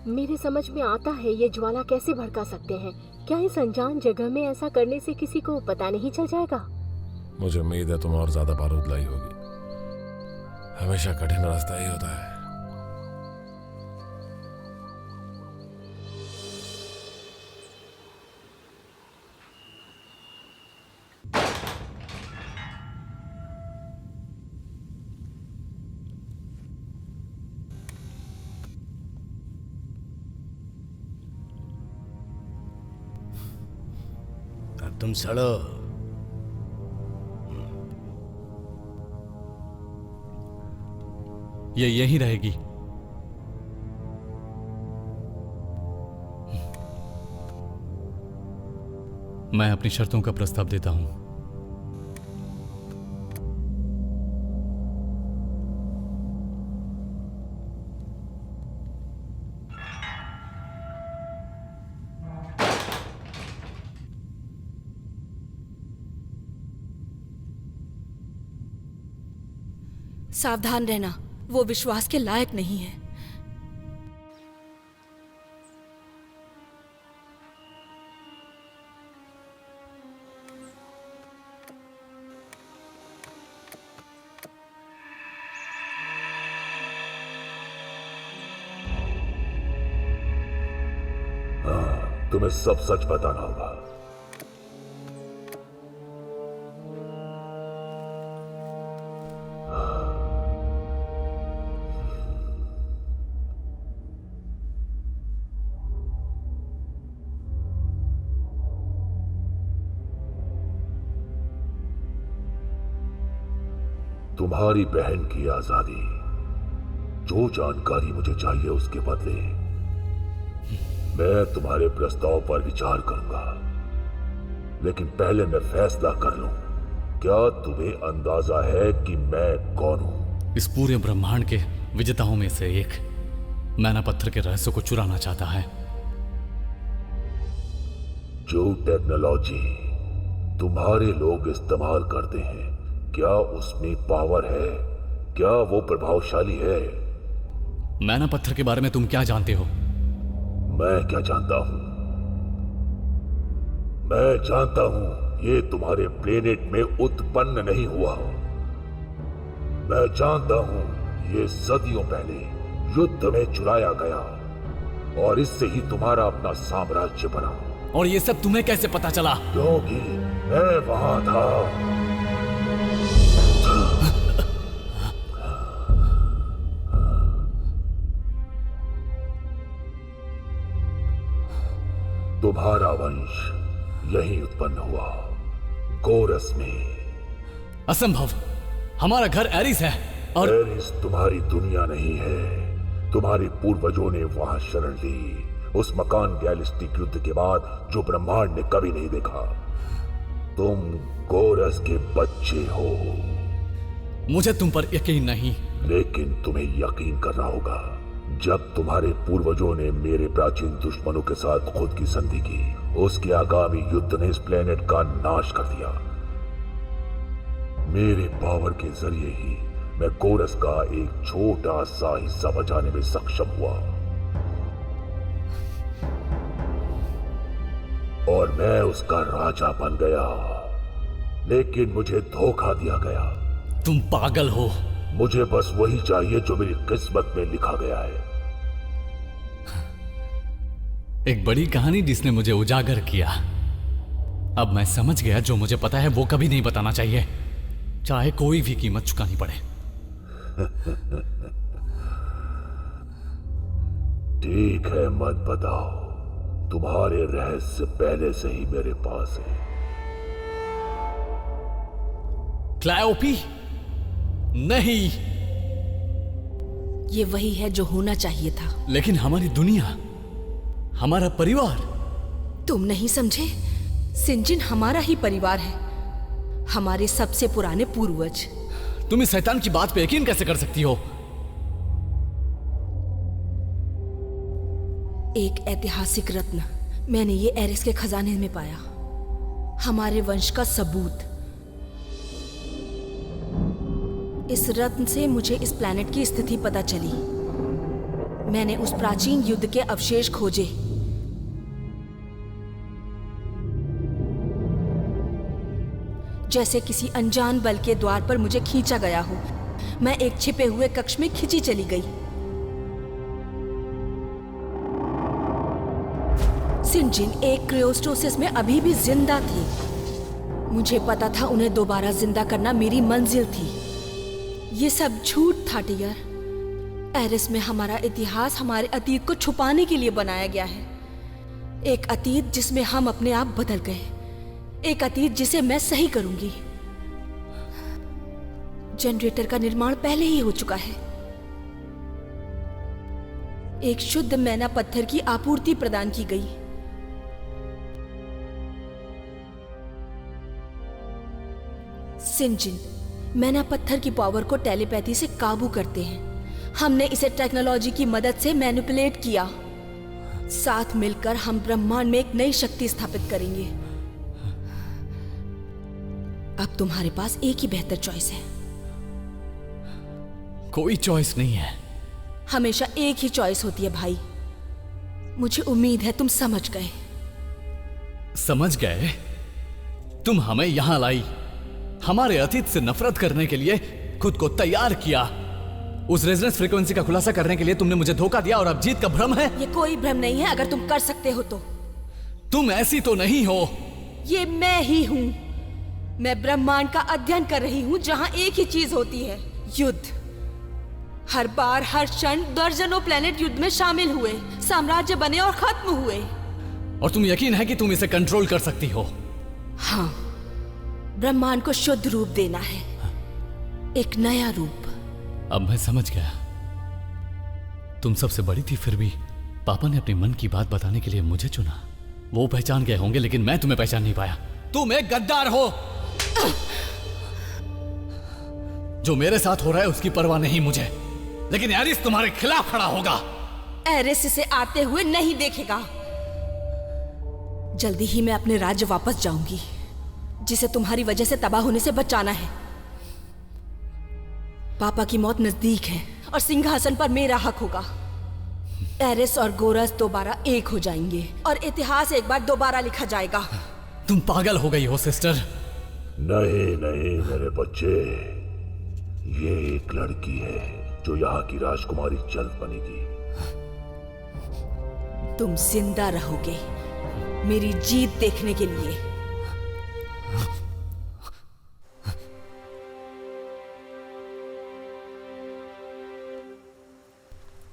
मेरे समझ में आता है ये ज्वाला कैसे भड़का सकते हैं। क्या इस अनजान जगह में ऐसा करने से किसी को पता नहीं चल जाएगा? मुझे उम्मीद है तुम और ज्यादा बारूद लाई होगी। हमेशा कठिन रास्ता ही होता है। अब तुम सड़ो। ये यहीं रहेगी। मैं अपनी शर्तों का प्रस्ताव देता हूं। सावधान रहना, वो विश्वास के लायक नहीं है। हाँ, तुम्हें सब सच बताना होगा। तुम्हारी बहन की आजादी, जो जानकारी मुझे चाहिए उसके बदले मैं तुम्हारे प्रस्ताव पर विचार करूंगा। लेकिन पहले मैं फैसला कर लूं। क्या तुम्हें अंदाजा है कि मैं कौन हूं? इस पूरे ब्रह्मांड के विजेताओं में से एक मैना पत्थर के रहस्य को चुराना चाहता है। जो टेक्नोलॉजी तुम्हारे लोग इस्तेमाल करते हैं, क्या उसमें पावर है? क्या वो प्रभावशाली है? मैना पत्थर के बारे में तुम क्या जानते हो? मैं क्या जानता हूं? मैं जानता हूं ये तुम्हारे प्लेनेट में उत्पन्न नहीं हुआ। मैं जानता हूं ये सदियों पहले युद्ध में चुराया गया और इससे ही तुम्हारा अपना साम्राज्य बना। और ये सब तुम्हें कैसे पता चला? क्योंकि मैं वहां था। तुम्हारा वंश यहीं उत्पन्न हुआ, गोरस में। असंभव, हमारा घर एरिस है और एरिस तुम्हारी दुनिया नहीं है। तुम्हारे पूर्वजों ने वहां शरण ली, उस मकान गैलिस्टिक युद्ध के बाद जो ब्रह्मांड ने कभी नहीं देखा। तुम गोरस के बच्चे हो। मुझे तुम पर यकीन नहीं। लेकिन तुम्हें यकीन करना होगा। जब तुम्हारे पूर्वजों ने मेरे प्राचीन दुश्मनों के साथ खुद की संधि की, उसके आगामी युद्ध ने इस प्लेनेट का नाश कर दिया। मेरे पावर के जरिए ही मैं गोरस का एक छोटा सा हिस्सा बचाने में सक्षम हुआ, और मैं उसका राजा बन गया। लेकिन मुझे धोखा दिया गया। तुम पागल हो। मुझे बस वही चाहिए जो मेरी किस्मत में लिखा गया है। एक बड़ी कहानी जिसने मुझे उजागर किया। अब मैं समझ गया, जो मुझे पता है वो कभी नहीं बताना चाहिए, चाहे कोई भी कीमत चुकानी पड़े। ठीक है, मत बताओ। तुम्हारे रहस्य पहले से ही मेरे पास है। क्लायोपी? नहीं, ये वही है जो होना चाहिए था। लेकिन हमारी दुनिया, हमारा परिवार। तुम नहीं समझे? सिंजिन हमारा ही परिवार है, हमारे सबसे पुराने पूर्वज। तुम इस शैतान की बात पे यकीन कैसे कर सकती हो? एक ऐतिहासिक रत्न मैंने ये एरिस के खजाने में पाया, हमारे वंश का सबूत। इस रत्न से मुझे इस प्लैनेट की स्थिति पता चली। मैंने उस प्राचीन युद्ध के अवशेष खोजे। जैसे किसी अनजान बल के द्वार पर मुझे खींचा गया हो, मैं एक छिपे हुए कक्ष में खींची चली गई। सिंजिन एक क्रायोस्टोसिस में अभी भी जिंदा थी। मुझे पता था उन्हें दोबारा जिंदा करना मेरी मंजिल थी। ये सब झूठ था टियर। एरिस में हमारा इतिहास हमारे अतीत को छुपाने के लिए बनाया गया है। एक अतीत जिसमें हम अपने आप बदल गए, एक अतीत जिसे मैं सही करूंगी। जनरेटर का निर्माण पहले ही हो चुका है। एक शुद्ध मैना पत्थर की आपूर्ति प्रदान की गई। सिंजिन मैना पत्थर की पावर को टेलीपैथी से काबू करते हैं। हमने इसे टेक्नोलॉजी की मदद से मैनिपुलेट किया। साथ मिलकर हम ब्रह्मांड में एक नई शक्ति स्थापित करेंगे। अब तुम्हारे पास एक ही बेहतर चॉइस है। कोई चॉइस नहीं है। हमेशा एक ही चॉइस होती है भाई। मुझे उम्मीद है तुम समझ गए। समझ गए? तुम हमें यहां लाई, हमारे अतीत से नफरत करने के लिए खुद को तैयार किया। उस रेजोनेंस फ्रीक्वेंसी का खुलासा करने के लिए तुमने मुझे धोखा दिया, और अब जीत का भ्रम है। ये कोई भ्रम नहीं है, अगर तुम कर सकते हो तो। तुम ऐसी तो नहीं हो। ये मैं ही हूं। मैं ब्रह्मांड का अध्ययन कर रही हूं, जहां एक ही चीज होती है, युद्ध। हर बार हर क्षण दर्जनों प्लेनेट युद्ध में शामिल हुए, साम्राज्य बने और खत्म हुए। और तुम यकीन है कि तुम इसे कंट्रोल कर सकती हो? हाँ, ब्रह्मांड को शुद्ध रूप देना है, एक नया रूप। अब मैं समझ गया। तुम सबसे बड़ी थी, फिर भी पापा ने अपने मन की बात बताने के लिए मुझे चुना। वो पहचान गए होंगे, लेकिन मैं तुम्हें पहचान नहीं पाया। तुम एक गद्दार हो। जो मेरे साथ हो रहा है उसकी परवाह नहीं मुझे, लेकिन एरिस तुम्हारे खिलाफ खड़ा होगा। एरिस इसे आते हुए नहीं देखेगा। जल्दी ही मैं अपने राज्य वापस जाऊंगी, जिसे तुम्हारी वजह से तबाह होने से बचाना है। पापा की मौत नजदीक है और सिंहासन पर मेरा हक होगा। एरिस और गोरस दोबारा एक हो जाएंगे और इतिहास एक बार दोबारा लिखा जाएगा। तुम पागल हो गई हो सिस्टर। नहीं नहीं मेरे बच्चे, ये एक लड़की है जो यहाँ की राजकुमारी जल्द बनेगी। तुम जिंदा रहोगे, मेरी जीत देखने के लिए।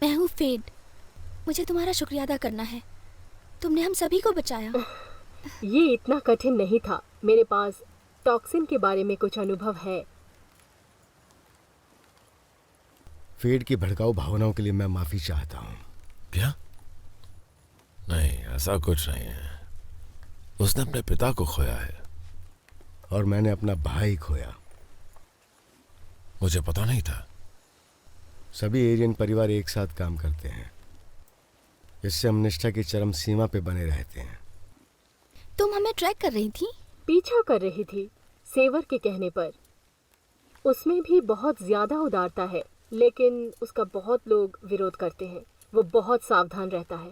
मैं हूँ फेड। मुझे तुम्हारा शुक्रिया अदा करना है। तुमने हम सभी को बचाया। ये इतना कठिन नहीं था। मेरे पास टॉक्सिन के बारे में कुछ अनुभव है। फेड की भड़काऊ भावनाओं के लिए मैं माफी चाहता हूँ। क्या? नहीं, ऐसा कुछ नहीं है। उसने अपने पिता को खोया है। और मैंने अपना भाई खोया। मुझे पता नहीं था। सभी एरियन परिवार एक साथ काम करते हैं। इससे हम निष्ठा की चरम सीमा पे बने रहते हैं। तुम हमें ट्रैक कर रही थी? पीछा कर रही थी, सेवर के कहने पर। उसमें भी बहुत ज्यादा उदारता है, लेकिन उसका बहुत लोग विरोध करते हैं। वो बहुत सावधान रहता है।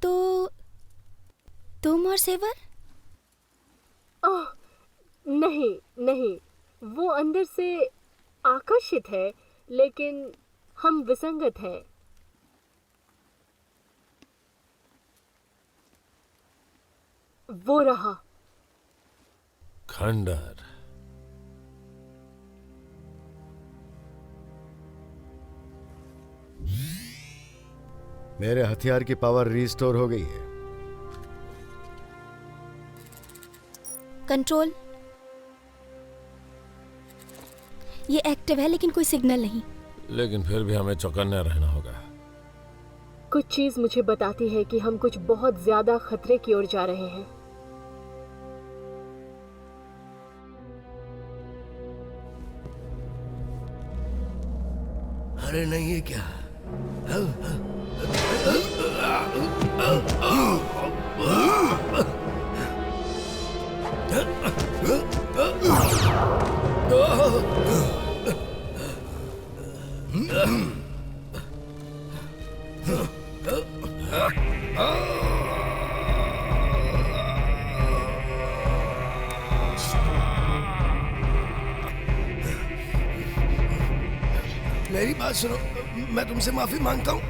तो तुम और सेवर? ओह नहीं नहीं, वो अंदर से आकर्षित है, लेकिन हम विसंगत हैं। वो रहा खंडर। मेरे हथियार की पावर रिस्टोर हो गई है। कंट्रोल, ये एक्टिव है लेकिन कोई सिग्नल नहीं। लेकिन फिर भी हमें चौकन्ने रहना होगा। कुछ चीज मुझे बताती है कि हम कुछ बहुत ज्यादा खतरे की ओर जा रहे हैं। अरे नहीं, ये क्या? मेरी बात सुनो, मैं तुमसे माफी मांगता हूँ।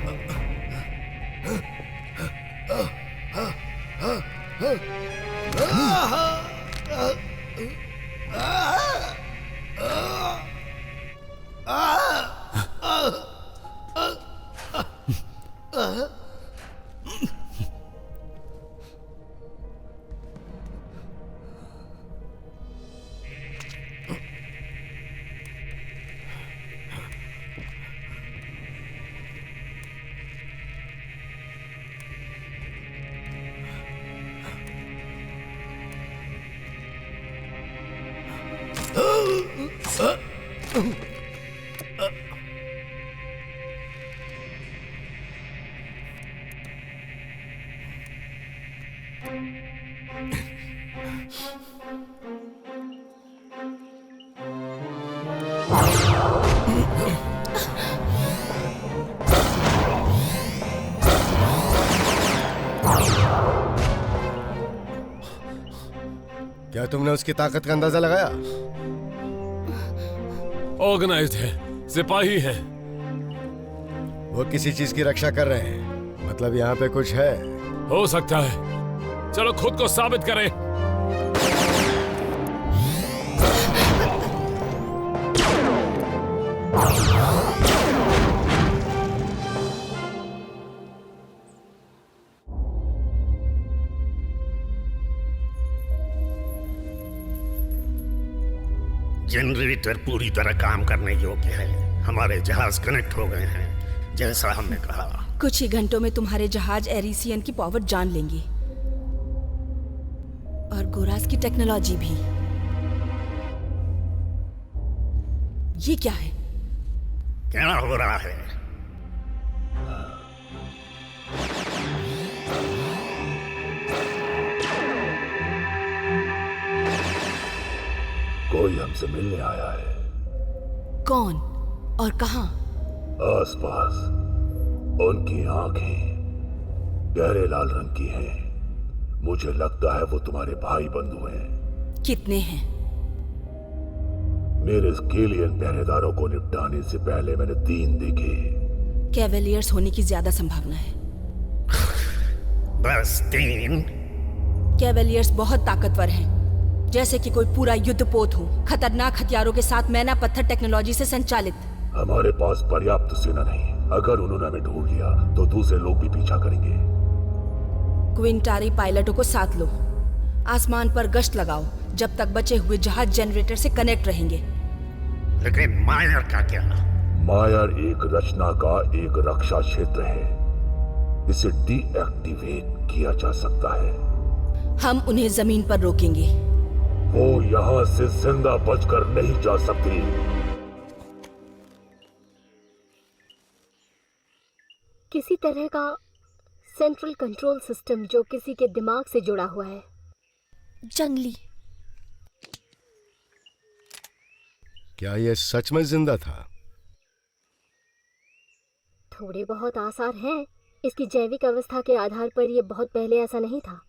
क्या तुमने उसकी ताकत का अंदाजा लगाया? ऑर्गेनाइज्ड है, सिपाही है। वो किसी चीज की रक्षा कर रहे हैं, मतलब यहाँ पे कुछ है। हो सकता है। चलो खुद को साबित करें। जनरेटर पूरी तरह काम करने योग्य है। हमारे जहाज कनेक्ट हो गए हैं, जैसा हमने कहा। कुछ ही घंटों में तुम्हारे जहाज एरिसियन की पावर जान लेंगे, और गोरास की टेक्नोलॉजी भी। ये क्या है? क्या हो रहा है? कोई हमसे मिलने आया है। कौन और कहां? आसपास। उनकी आंखें गहरे लाल रंग की हैं। मुझे लगता है वो तुम्हारे भाई बंधु हैं। कितने हैं? मेरे स्केलियन पहरेदारों को निपटाने से पहले मैंने 3 देखे। कैवेलियर्स होने की ज्यादा संभावना है। बस 3? कैवेलियर्स बहुत ताकतवर हैं, जैसे कि कोई पूरा युद्धपोत हो, खतरनाक हथियारों के साथ मैना पत्थर टेक्नोलॉजी से संचालित। हमारे पास पर्याप्त सेना नहीं। अगर उन्होंने हमें ढूंढ लिया तो दूसरे लोग भी पीछा करेंगे। क्विंटारी पायलटों को साथ लो, आसमान पर गश्त लगाओ जब तक बचे हुए जहाज जनरेटर से कनेक्ट रहेंगे। लेकिन मायर का क्या? मायर एक रचना का एक रक्षा क्षेत्र है। इसे डीएक्टिवेट किया जा सकता है। हम उन्हें जमीन पर रोकेंगे। वो यहाँ से जिंदा बचकर नहीं जा सकती। किसी तरह का सेंट्रल कंट्रोल सिस्टम जो किसी के दिमाग से जुड़ा हुआ है। जंगली। क्या यह सच में जिंदा था? थोड़े बहुत आसार हैं। इसकी जैविक अवस्था के आधार पर यह बहुत पहले ऐसा नहीं था,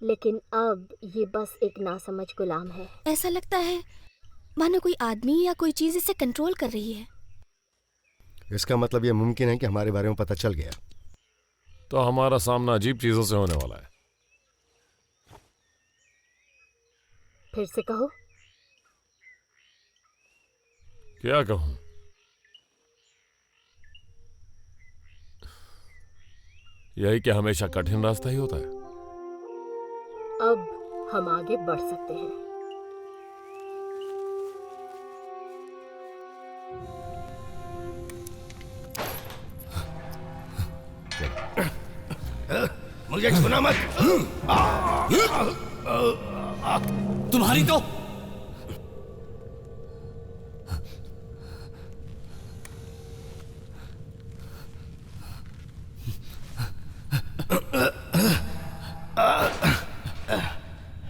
लेकिन अब ये बस एक नासमझ गुलाम है। ऐसा लगता है मानो कोई आदमी या कोई चीज इसे कंट्रोल कर रही है। इसका मतलब यह मुमकिन है कि हमारे बारे में पता चल गया। तो हमारा सामना अजीब चीजों से होने वाला है। फिर से कहो। क्या कहूं? यही कि हमेशा कठिन रास्ता ही होता है। अब हम आगे बढ़ सकते हैं। मुझे छूना मत। तुम्हारी तो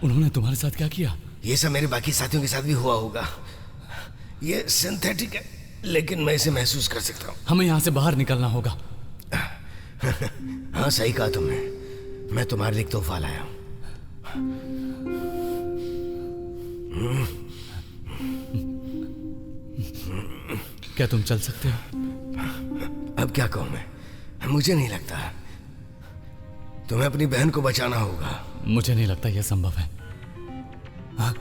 उन्होंने तुम्हारे साथ क्या किया? ये सब मेरे बाकी साथियों के साथ भी हुआ होगा। ये सिंथेटिक है, लेकिन मैं इसे महसूस कर सकता हूँ। हमें यहाँ से बाहर निकलना होगा। हाँ, सही कहा तुमने। मैं तुम्हारे लिए एक तोहफा लाया हूँ। क्या तुम चल सकते हो? अब क्या कहूँ मैं? मुझे नहीं लगता। तुम्हें अपनी बहन को बचाना होगा। मुझे नहीं लगता यह संभव है। हाँ?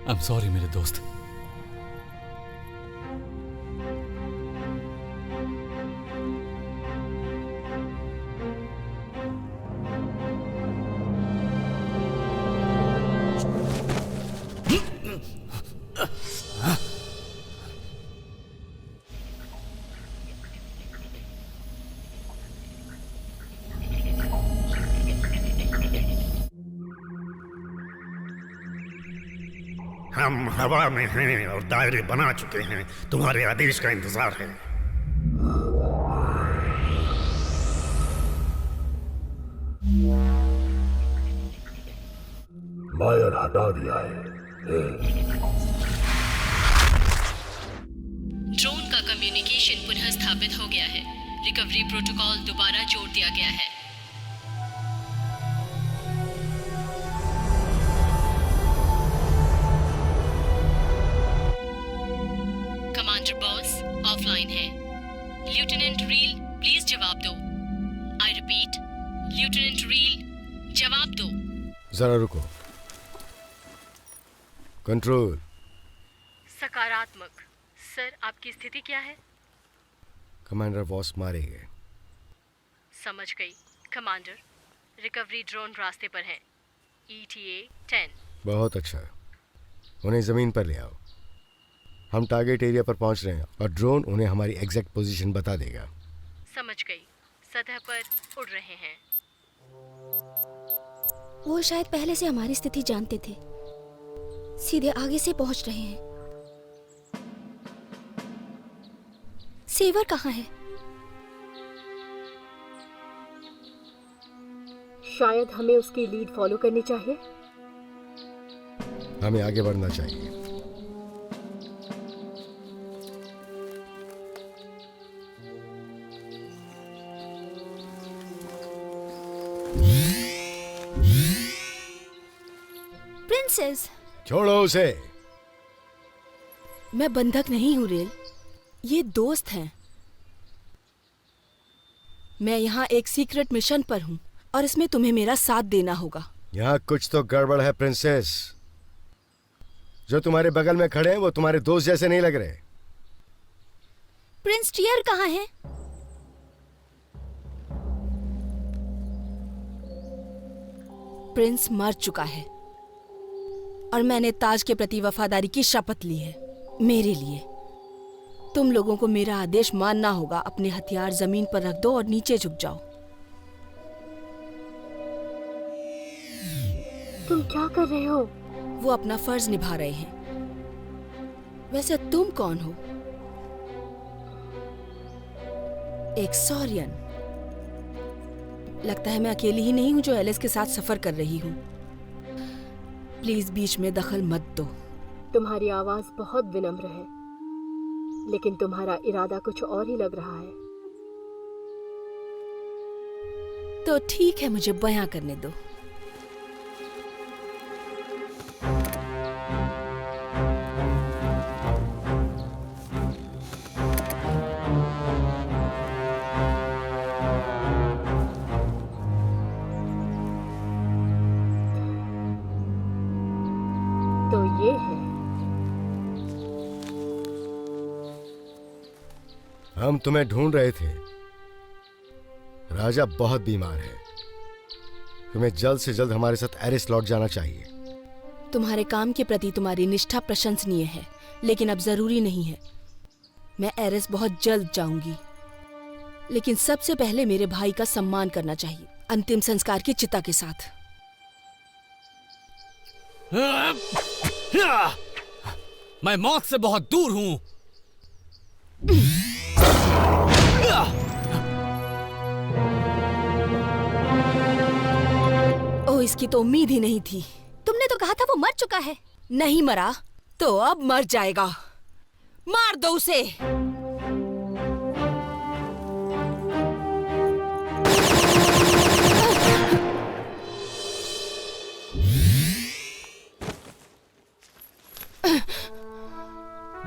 I'm sorry मेरे दोस्त। हम हवा में हैं और दायरे बना चुके हैं। तुम्हारे आदेश का इंतजार है। मायर हटा दिया है। ड्रोन का कम्युनिकेशन पुनः स्थापित हो गया है। रिकवरी प्रोटोकॉल दोबारा जोड़ दिया गया है। कमांडर बॉस ऑफलाइन है। लेफ्टिनेंट रील प्लीज जवाब दो। आई रिपीट, लेफ्टिनेंट रील जवाब दो। जरा रुको। कंट्रोल। सकारात्मक। सर, आपकी स्थिति क्या है? कमांडर बॉस मारे गए। समझ गई कमांडर। रिकवरी ड्रोन रास्ते पर है। ETA 10। बहुत अच्छा। उन्हें जमीन पर ले आओ। हम टारगेट एरिया पर पहुंच रहे हैं और ड्रोन उन्हें हमारी एग्जैक्ट पोजीशन बता देगा। समझ गई। सतह पर उड़ रहे हैं। वो शायद पहले से हमारी स्थिति जानते थे। सीधे आगे से पहुंच रहे हैं। सेवर कहाँ है? शायद हमें उसकी लीड फॉलो करनी चाहिए। हमें आगे बढ़ना चाहिए। प्रिंसेस, छोड़ो उसे। मैं बंधक नहीं हूँ रेल, ये दोस्त हैं। मैं यहाँ एक सीक्रेट मिशन पर हूँ और इसमें तुम्हें मेरा साथ देना होगा। यहाँ कुछ तो गड़बड़ है प्रिंसेस। जो तुम्हारे बगल में खड़े हैं वो तुम्हारे दोस्त जैसे नहीं लग रहे। प्रिंस टियर कहाँ है? प्रिंस मर चुका है और मैंने ताज के प्रति वफादारी की शपथ ली है। मेरे लिए तुम लोगों को मेरा आदेश मानना होगा। अपने हथियार जमीन पर रख दो और नीचे झुक जाओ। तुम क्या कर रहे हो? वो अपना फर्ज निभा रहे हैं। वैसे तुम कौन हो? एक सॉरियन। लगता है मैं अकेली ही नहीं हूं जो एलिस के साथ सफर कर रही हूं। प्लीज बीच में दखल मत दो। तुम्हारी आवाज बहुत विनम्र है, लेकिन तुम्हारा इरादा कुछ और ही लग रहा है। तो ठीक है, मुझे बयां करने दो। तो ये है। हम तुम्हें ढूंढ रहे थे। राजा बहुत बीमार है। तुम्हें जल्द से जल्द हमारे साथ एरिस लौट जाना चाहिए। तुम्हारे काम के प्रति तुम्हारी निष्ठा प्रशंसनीय है, लेकिन अब जरूरी नहीं है। मैं एरिस बहुत जल्द जाऊंगी, लेकिन सबसे पहले मेरे भाई का सम्मान करना चाहिए, अंतिम संस्कार की चिता के साथ। मैं मौत से बहुत दूर हूं। ओ, इसकी तो उम्मीद ही नहीं थी। तुमने तो कहा था वो मर चुका है। नहीं मरा तो अब मर जाएगा। मार दो उसे।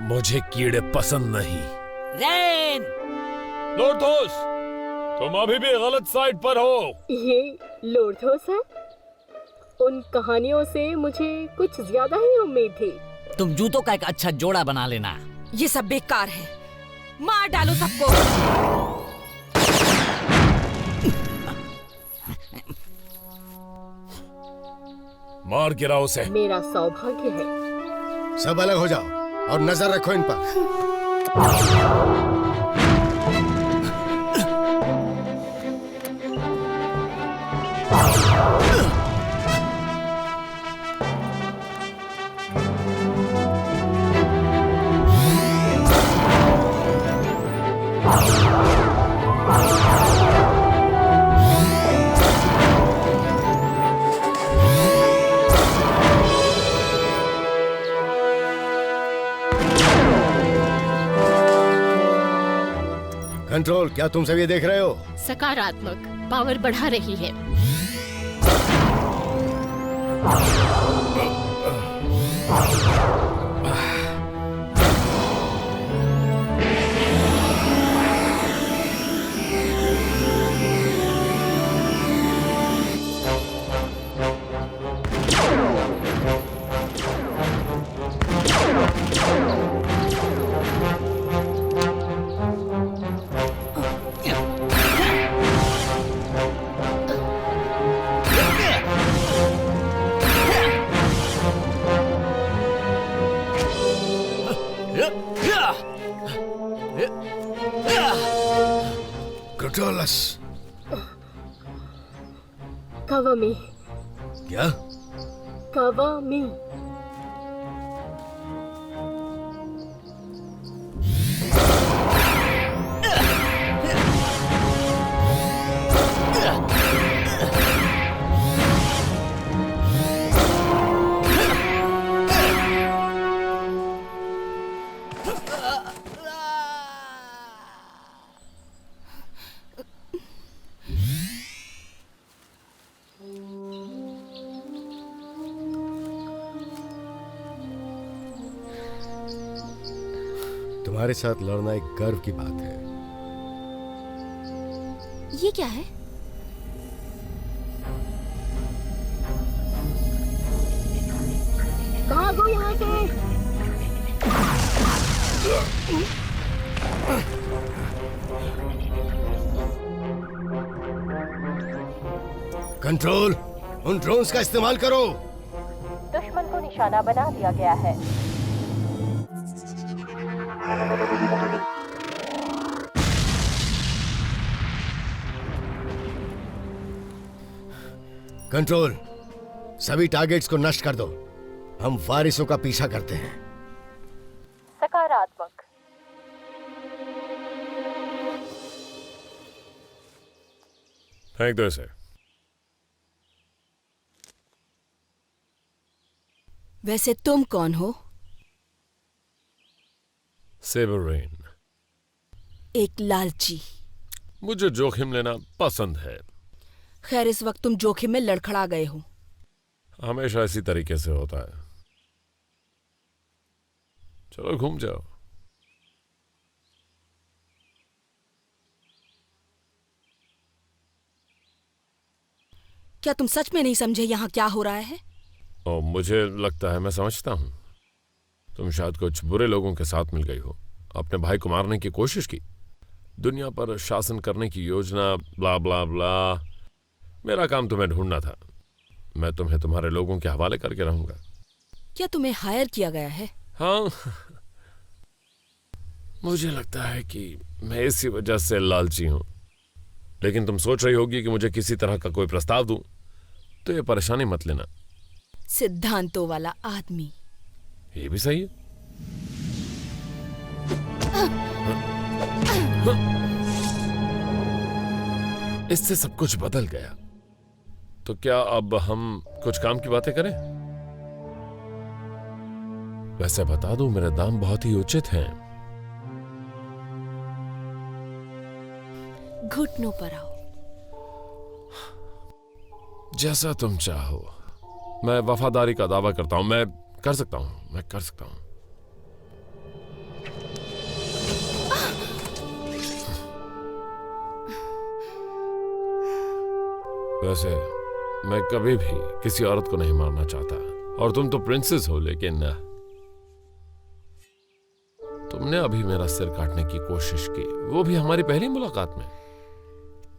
मुझे कीड़े पसंद नहीं। रेन! लोर्थोस, तुम अभी भी गलत साइड पर हो। ये लोर्थोस है? उन कहानियों से मुझे कुछ ज्यादा ही उम्मीद थी। तुम जूतों का एक अच्छा जोड़ा बना लेना। ये सब बेकार है। मार डालो सबको। मार गिराओ उसे। मेरा सौभाग्य है। सब अलग हो जाओ और नजर रखो इन पर। कंट्रोल, क्या तुम सब ये देख रहे हो? सकारात्मक पावर बढ़ा रही है। ग्रोटोलस। कवामी। क्या? कवामी। तुम्हारे साथ लड़ना एक गर्व की बात है। ये क्या है? भागो यहाँ से। कंट्रोल, उन ड्रोन्स का इस्तेमाल करो। दुश्मन को निशाना बना दिया गया है। कंट्रोल, सभी टारगेट्स को नष्ट कर दो। हम वारिसों का पीछा करते हैं। सकारात्मक। फेंक दो इसे। वैसे तुम कौन हो? Saber Rain. एक लालची। मुझे जोखिम लेना पसंद है। खैर, इस वक्त तुम जोखिम में लड़खड़ा गए हो। हमेशा इसी तरीके से होता है। चलो घूम जाओ। क्या तुम सच में नहीं समझे यहाँ क्या हो रहा है? और मुझे लगता है मैं समझता हूं। तुम शायद कुछ बुरे लोगों के साथ मिल गई हो, अपने भाई को मारने की कोशिश की, दुनिया पर शासन करने की योजना, ब्ला ब्ला ब्ला। मेरा काम तुम्हें ढूंढना था। मैं तुम्हें तुम्हारे लोगों के हवाले करके रहूंगा। क्या तुम्हें हायर किया गया है? हाँ, मुझे लगता है कि मैं इसी वजह से लालची हूं। लेकिन तुम सोच रही होगी कि मुझे किसी तरह का कोई प्रस्ताव दूं, तो ये परेशानी मत लेना। सिद्धांतों वाला आदमी। ये भी सही है। इससे सब कुछ बदल गया। तो क्या अब हम कुछ काम की बातें करें? वैसे बता दूं, मेरे दाम बहुत ही उचित हैं। घुटनों पर आओ। जैसा तुम चाहो। मैं वफादारी का दावा करता हूं। मैं कर सकता हूं। वैसे मैं कभी भी किसी औरत को नहीं मारना चाहता। और तुम तो प्रिंसेस हो, लेकिन तुमने अभी मेरा सिर काटने की कोशिश की, वो भी हमारी पहली मुलाकात में।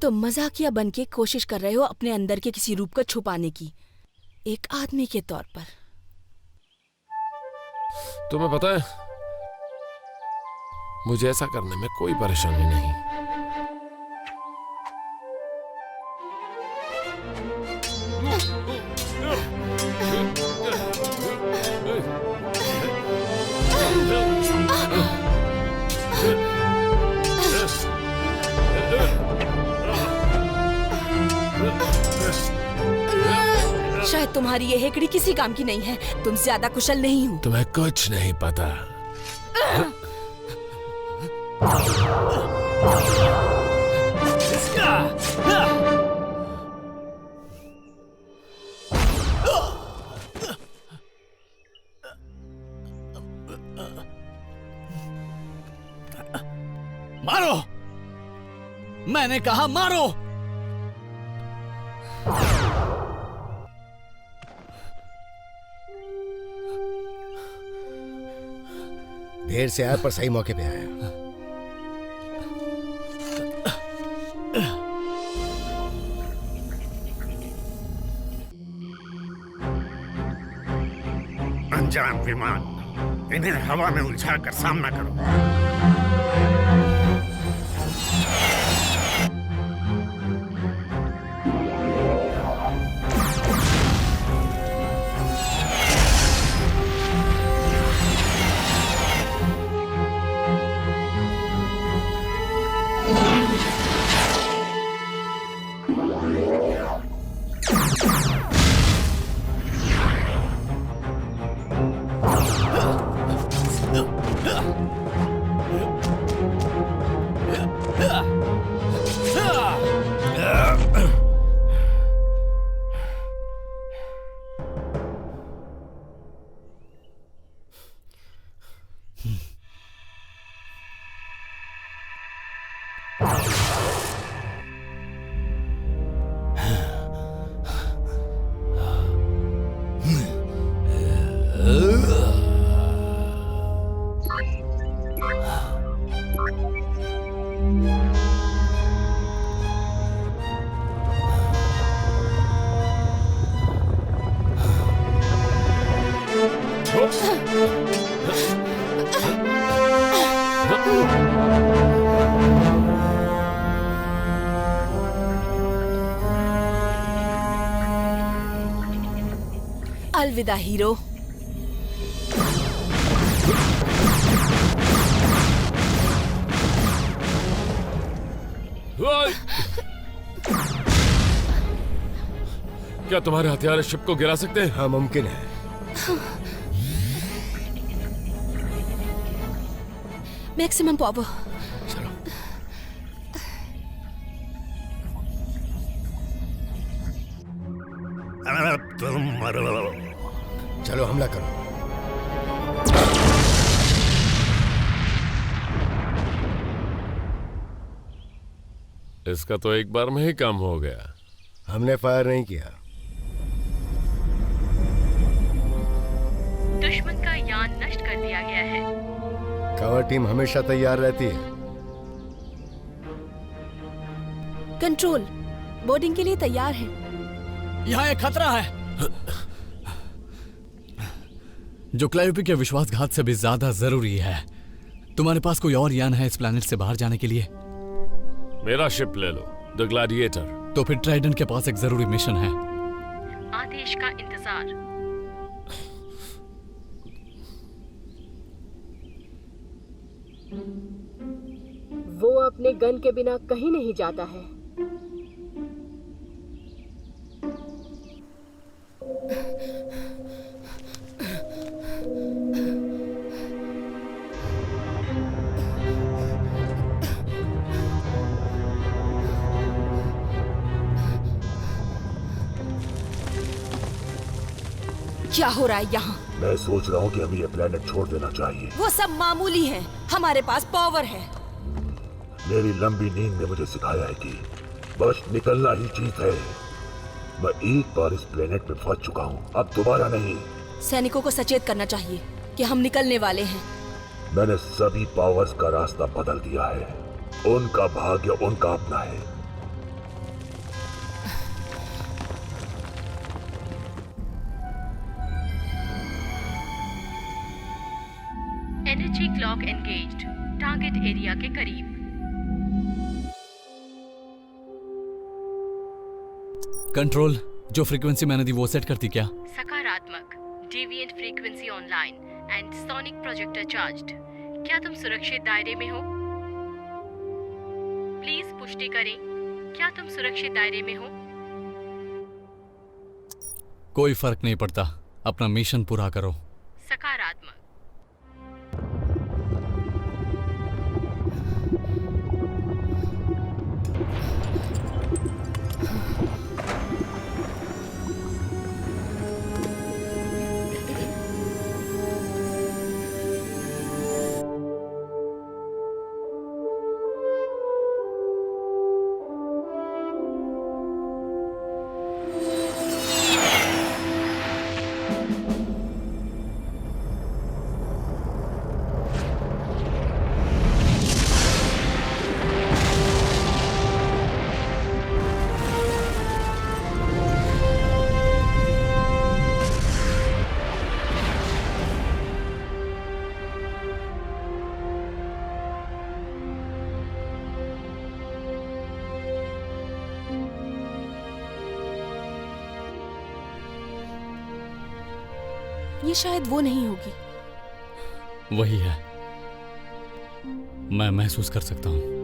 तुम मजाकिया बन के कोशिश कर रहे हो अपने अंदर के किसी रूप को छुपाने की, एक आदमी के तौर पर। तुम्हें पता है, मुझे ऐसा करने में कोई परेशानी नहीं। शायद तुम्हारी ये हेकड़ी किसी काम की नहीं है। तुम ज्यादा कुशल नहीं हो। तुम्हें कुछ नहीं पता। मारो! मैंने कहा मारो! देर से आया पर सही मौके पे आया। अनजान विमान, इन्हें हवा में उलझाकर सामना करो। अलविदा हीरो। क्या तुम्हारे हथियार शिप को गिरा सकते हैं? हाँ, मुमकिन है। Maximum power. अब तुम मरो। चलो हमला करो। इसका तो एक बार में ही काम हो गया। हमने फायर नहीं किया। दुश्मन का यान नष्ट कर दिया गया है। कवर टीम हमेशा तैयार रहती है। कंट्रोल, बोर्डिंग के लिए तैयार है। यहाँ एक खतरा है जो क्लायोपी के विश्वासघात से भी ज्यादा जरूरी है। तुम्हारे पास कोई और यान है इस प्लेनेट से बाहर जाने के लिए? मेरा शिप ले लो, द ग्लैडिएटर। तो फिर ट्राइडेंट के पास एक जरूरी मिशन है। आदेश का इंतजार। वो अपने गन के बिना कहीं नहीं जाता है। क्या हो रहा है यहाँ? मैं सोच रहा हूँ कि हमें ये प्लेनेट छोड़ देना चाहिए। वो सब मामूली है, हमारे पास पावर है। मेरी लंबी नींद ने मुझे सिखाया है कि बस निकलना ही जीत है। मैं एक बार इस प्लेनेट पे फंस चुका हूँ, अब दोबारा नहीं। सैनिकों को सचेत करना चाहिए कि हम निकलने वाले हैं। मैंने सभी पावर्स का रास्ता बदल दिया है। उनका भाग्य उनका अपना है। Energy clock engaged, target area के करीब। कंट्रोल, जो फ्रीक्वेंसी मैंने दी वो सेट करती क्या? सकारात्मक, deviant frequency online and sonic projector charged. क्या तुम सुरक्षित दायरे में हो? प्लीज पुष्टि करें, क्या तुम सुरक्षित दायरे में हो? कोई फर्क नहीं पड़ता, अपना मिशन पूरा करो। सकारात्मक। ये शायद वो नहीं होगी। वही है, मैं महसूस कर सकता हूं।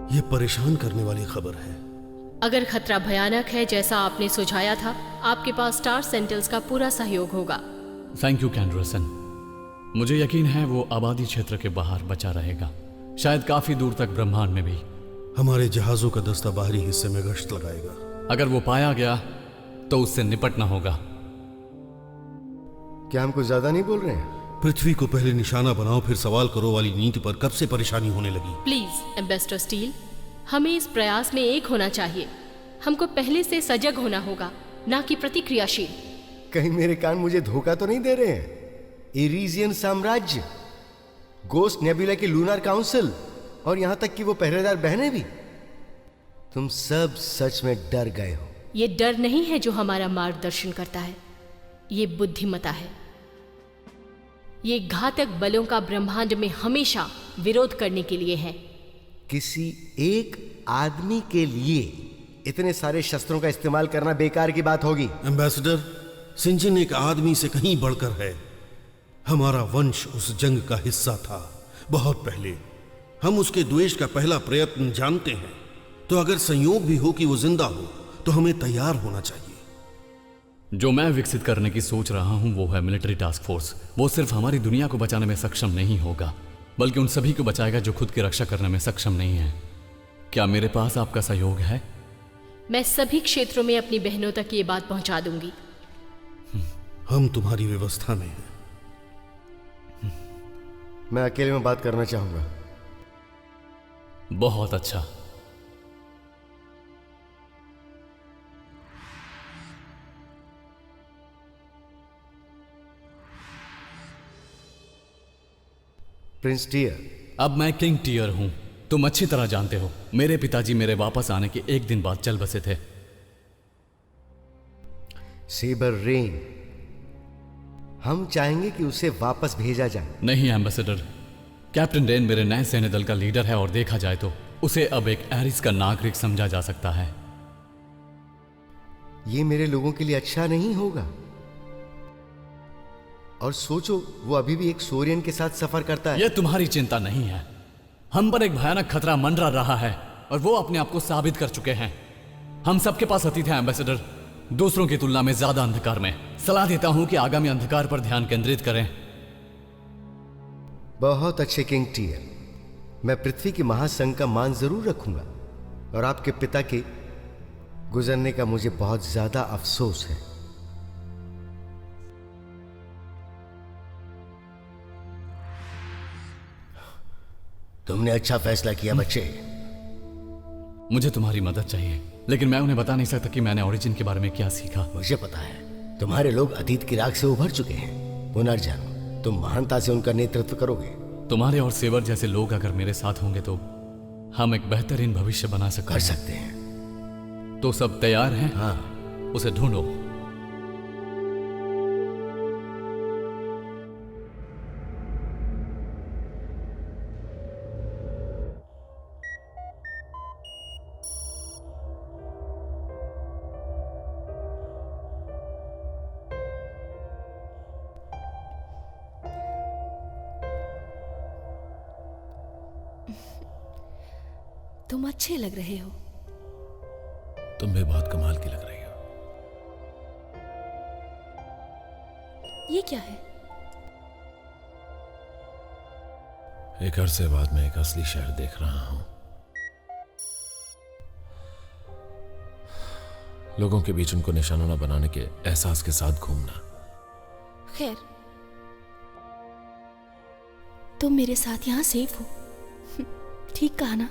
ये परेशान करने वाली खबर है। अगर खतरा भयानक है जैसा आपने सुझाया था, आपके पास स्टार सेंटिल्स का पूरा सहयोग होगा। थैंक यू कैंडरसन। मुझे यकीन है वो आबादी क्षेत्र के बाहर बचा रहेगा, शायद काफी दूर तक ब्रह्मांड में भी। हमारे जहाजों का दस्ता बाहरी हिस्से में गश्त लगाएगा। अगर वो पाया गया तो उससे निपटना होगा। क्या हम कुछ ज्यादा नहीं बोल रहे हैं? पृथ्वी को पहले निशाना बनाओ फिर सवाल करो वाली नीति पर कब से परेशानी होने लगी? प्लीज एम्बेसडर स्टील, हमें इस प्रयास में एक होना चाहिए। हमको पहले से सजग होना होगा, ना कि प्रतिक्रियाशील। कहीं मेरे कान मुझे धोखा तो नहीं दे रहे हैं? एरिजियन साम्राज्य, गोस्ट नेबुला की लूनार काउंसिल और यहां तक कि वो पहरेदार बहनें भी, तुम सब सच में डर गए हो। ये डर नहीं है जो हमारा मार्गदर्शन करता है, ये बुद्धिमता है। ये घातक बलों का ब्रह्मांड में हमेशा विरोध करने के लिए है। किसी एक आदमी के लिए इतने सारे शस्त्रों का इस्तेमाल करना बेकार की बात होगी। एम्बेसडर, सिंजन एक आदमी से कहीं बढ़कर है। हमारा वंश उस जंग का हिस्सा था बहुत पहले। हम उसके द्वेष का पहला प्रयत्न जानते हैं, तो अगर संयोग भी हो कि वो जिंदा हो तो हमें तैयार होना चाहिए। जो मैं विकसित करने की सोच रहा हूं वो है मिलिट्री टास्क फोर्स। वो सिर्फ हमारी दुनिया को बचाने में सक्षम नहीं होगा, बल्कि उन सभी को बचाएगा जो खुद की रक्षा करने में सक्षम नहीं है। क्या मेरे पास आपका सहयोग है? मैं सभी क्षेत्रों में अपनी बहनों तक ये बात पहुंचा दूंगी। हम तुम्हारी व्यवस्था में हैं। मैं अकेले में बात करना चाहूंगा। बहुत अच्छा। Prince Tier. अब मैं किंग टियर हूं। तुम अच्छी तरह जानते हो, मेरे पिताजी मेरे वापस आने के एक दिन बाद चल बसे थे। सेबर रेन, हम चाहेंगे कि उसे वापस भेजा जाए। नहीं एम्बेसडर, कैप्टन रेन मेरे नए सैन्य दल का लीडर है और देखा जाए तो उसे अब एक एरिस का नागरिक समझा जा सकता है। ये मेरे लोगों के लिए अच्छा नहीं होगा। और सोचो, वो अभी भी एक सोरियन के साथ सफर करता है। यह तुम्हारी चिंता नहीं है। हम पर एक भयानक खतरा मंडरा रहा है और वो अपने आप को साबित कर चुके हैं। हम सबके पास अतीत है एम्बेसडर, दूसरों की तुलना में ज्यादा अंधकार में। सलाह देता हूं कि आगामी अंधकार पर ध्यान केंद्रित करें। बहुत अच्छे किंग टियर, मैं पृथ्वी के महासंघ का मान जरूर रखूंगा और आपके पिता के गुजरने का मुझे बहुत ज्यादा अफसोस है। तुमने अच्छा फैसला किया बच्चे। मुझे तुम्हारी मदद चाहिए, लेकिन मैं उन्हें बता नहीं सकता कि मैंने ओरिजिन के बारे में क्या सीखा। मुझे पता है, तुम्हारे लोग अतीत की राख से उभर चुके हैं। पुनर्जन्म, तुम महानता से उनका नेतृत्व करोगे। तुम्हारे और सेवर जैसे लोग अगर मेरे साथ होंगे तो हम एक बेहतरीन भविष्य बना कर सकते हैं। तो सब तैयार हैं? हाँ। उसे ढूंढो। तुम अच्छे लग रहे हो। तुम भी बहुत कमाल की लग रही हो। ये क्या है? एक अरसे बाद मैं एक असली शहर देख रहा हूं। लोगों के बीच उनको निशाना बनाने के एहसास के साथ घूमना। खैर, तुम मेरे साथ यहां सेफ हो। ठीक कहा ना?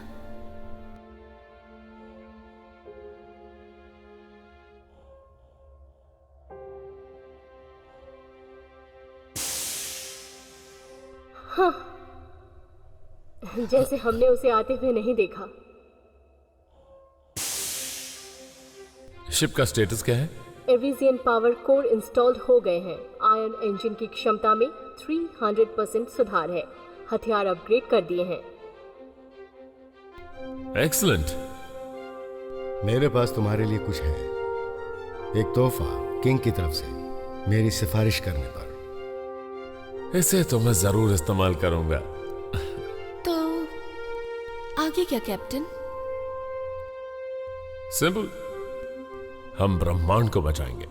हाँ, जैसे हमने उसे आते हुए नहीं देखा। शिप का स्टेटस क्या है? एविजियन पावर कोर इंस्टॉल्ड हो गए हैं। आयरन इंजन की क्षमता में 300% सुधार है। हथियार अपग्रेड कर दिए हैं। एक्सीलेंट। मेरे पास तुम्हारे लिए कुछ है, एक तोहफा किंग की तरफ से मेरी सिफारिश करने पर। इसे तो मैं जरूर इस्तेमाल करूंगा। तो आगे क्या कैप्टन? सिंपल, हम ब्रह्मांड को बचाएंगे।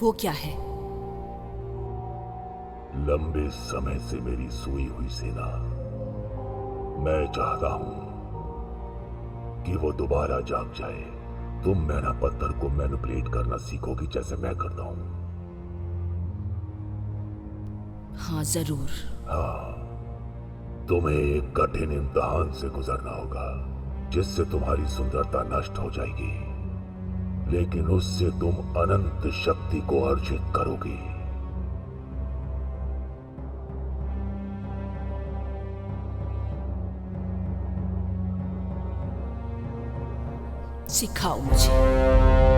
वो क्या है? लंबे समय से मेरी सोई हुई सेना, मैं चाहता हूं कि वो दोबारा जाग जाए। तुम नैना पत्थर को मैनिपुलेट करना सीखोगी जैसे मैं करता हूं। हाँ जरूर। हाँ, तुम्हें एक कठिन इम्तिहान से गुजरना होगा जिससे तुम्हारी सुंदरता नष्ट हो जाएगी, लेकिन उससे तुम अनंत शक्ति को अर्जित करोगी। सिखाओ मुझे।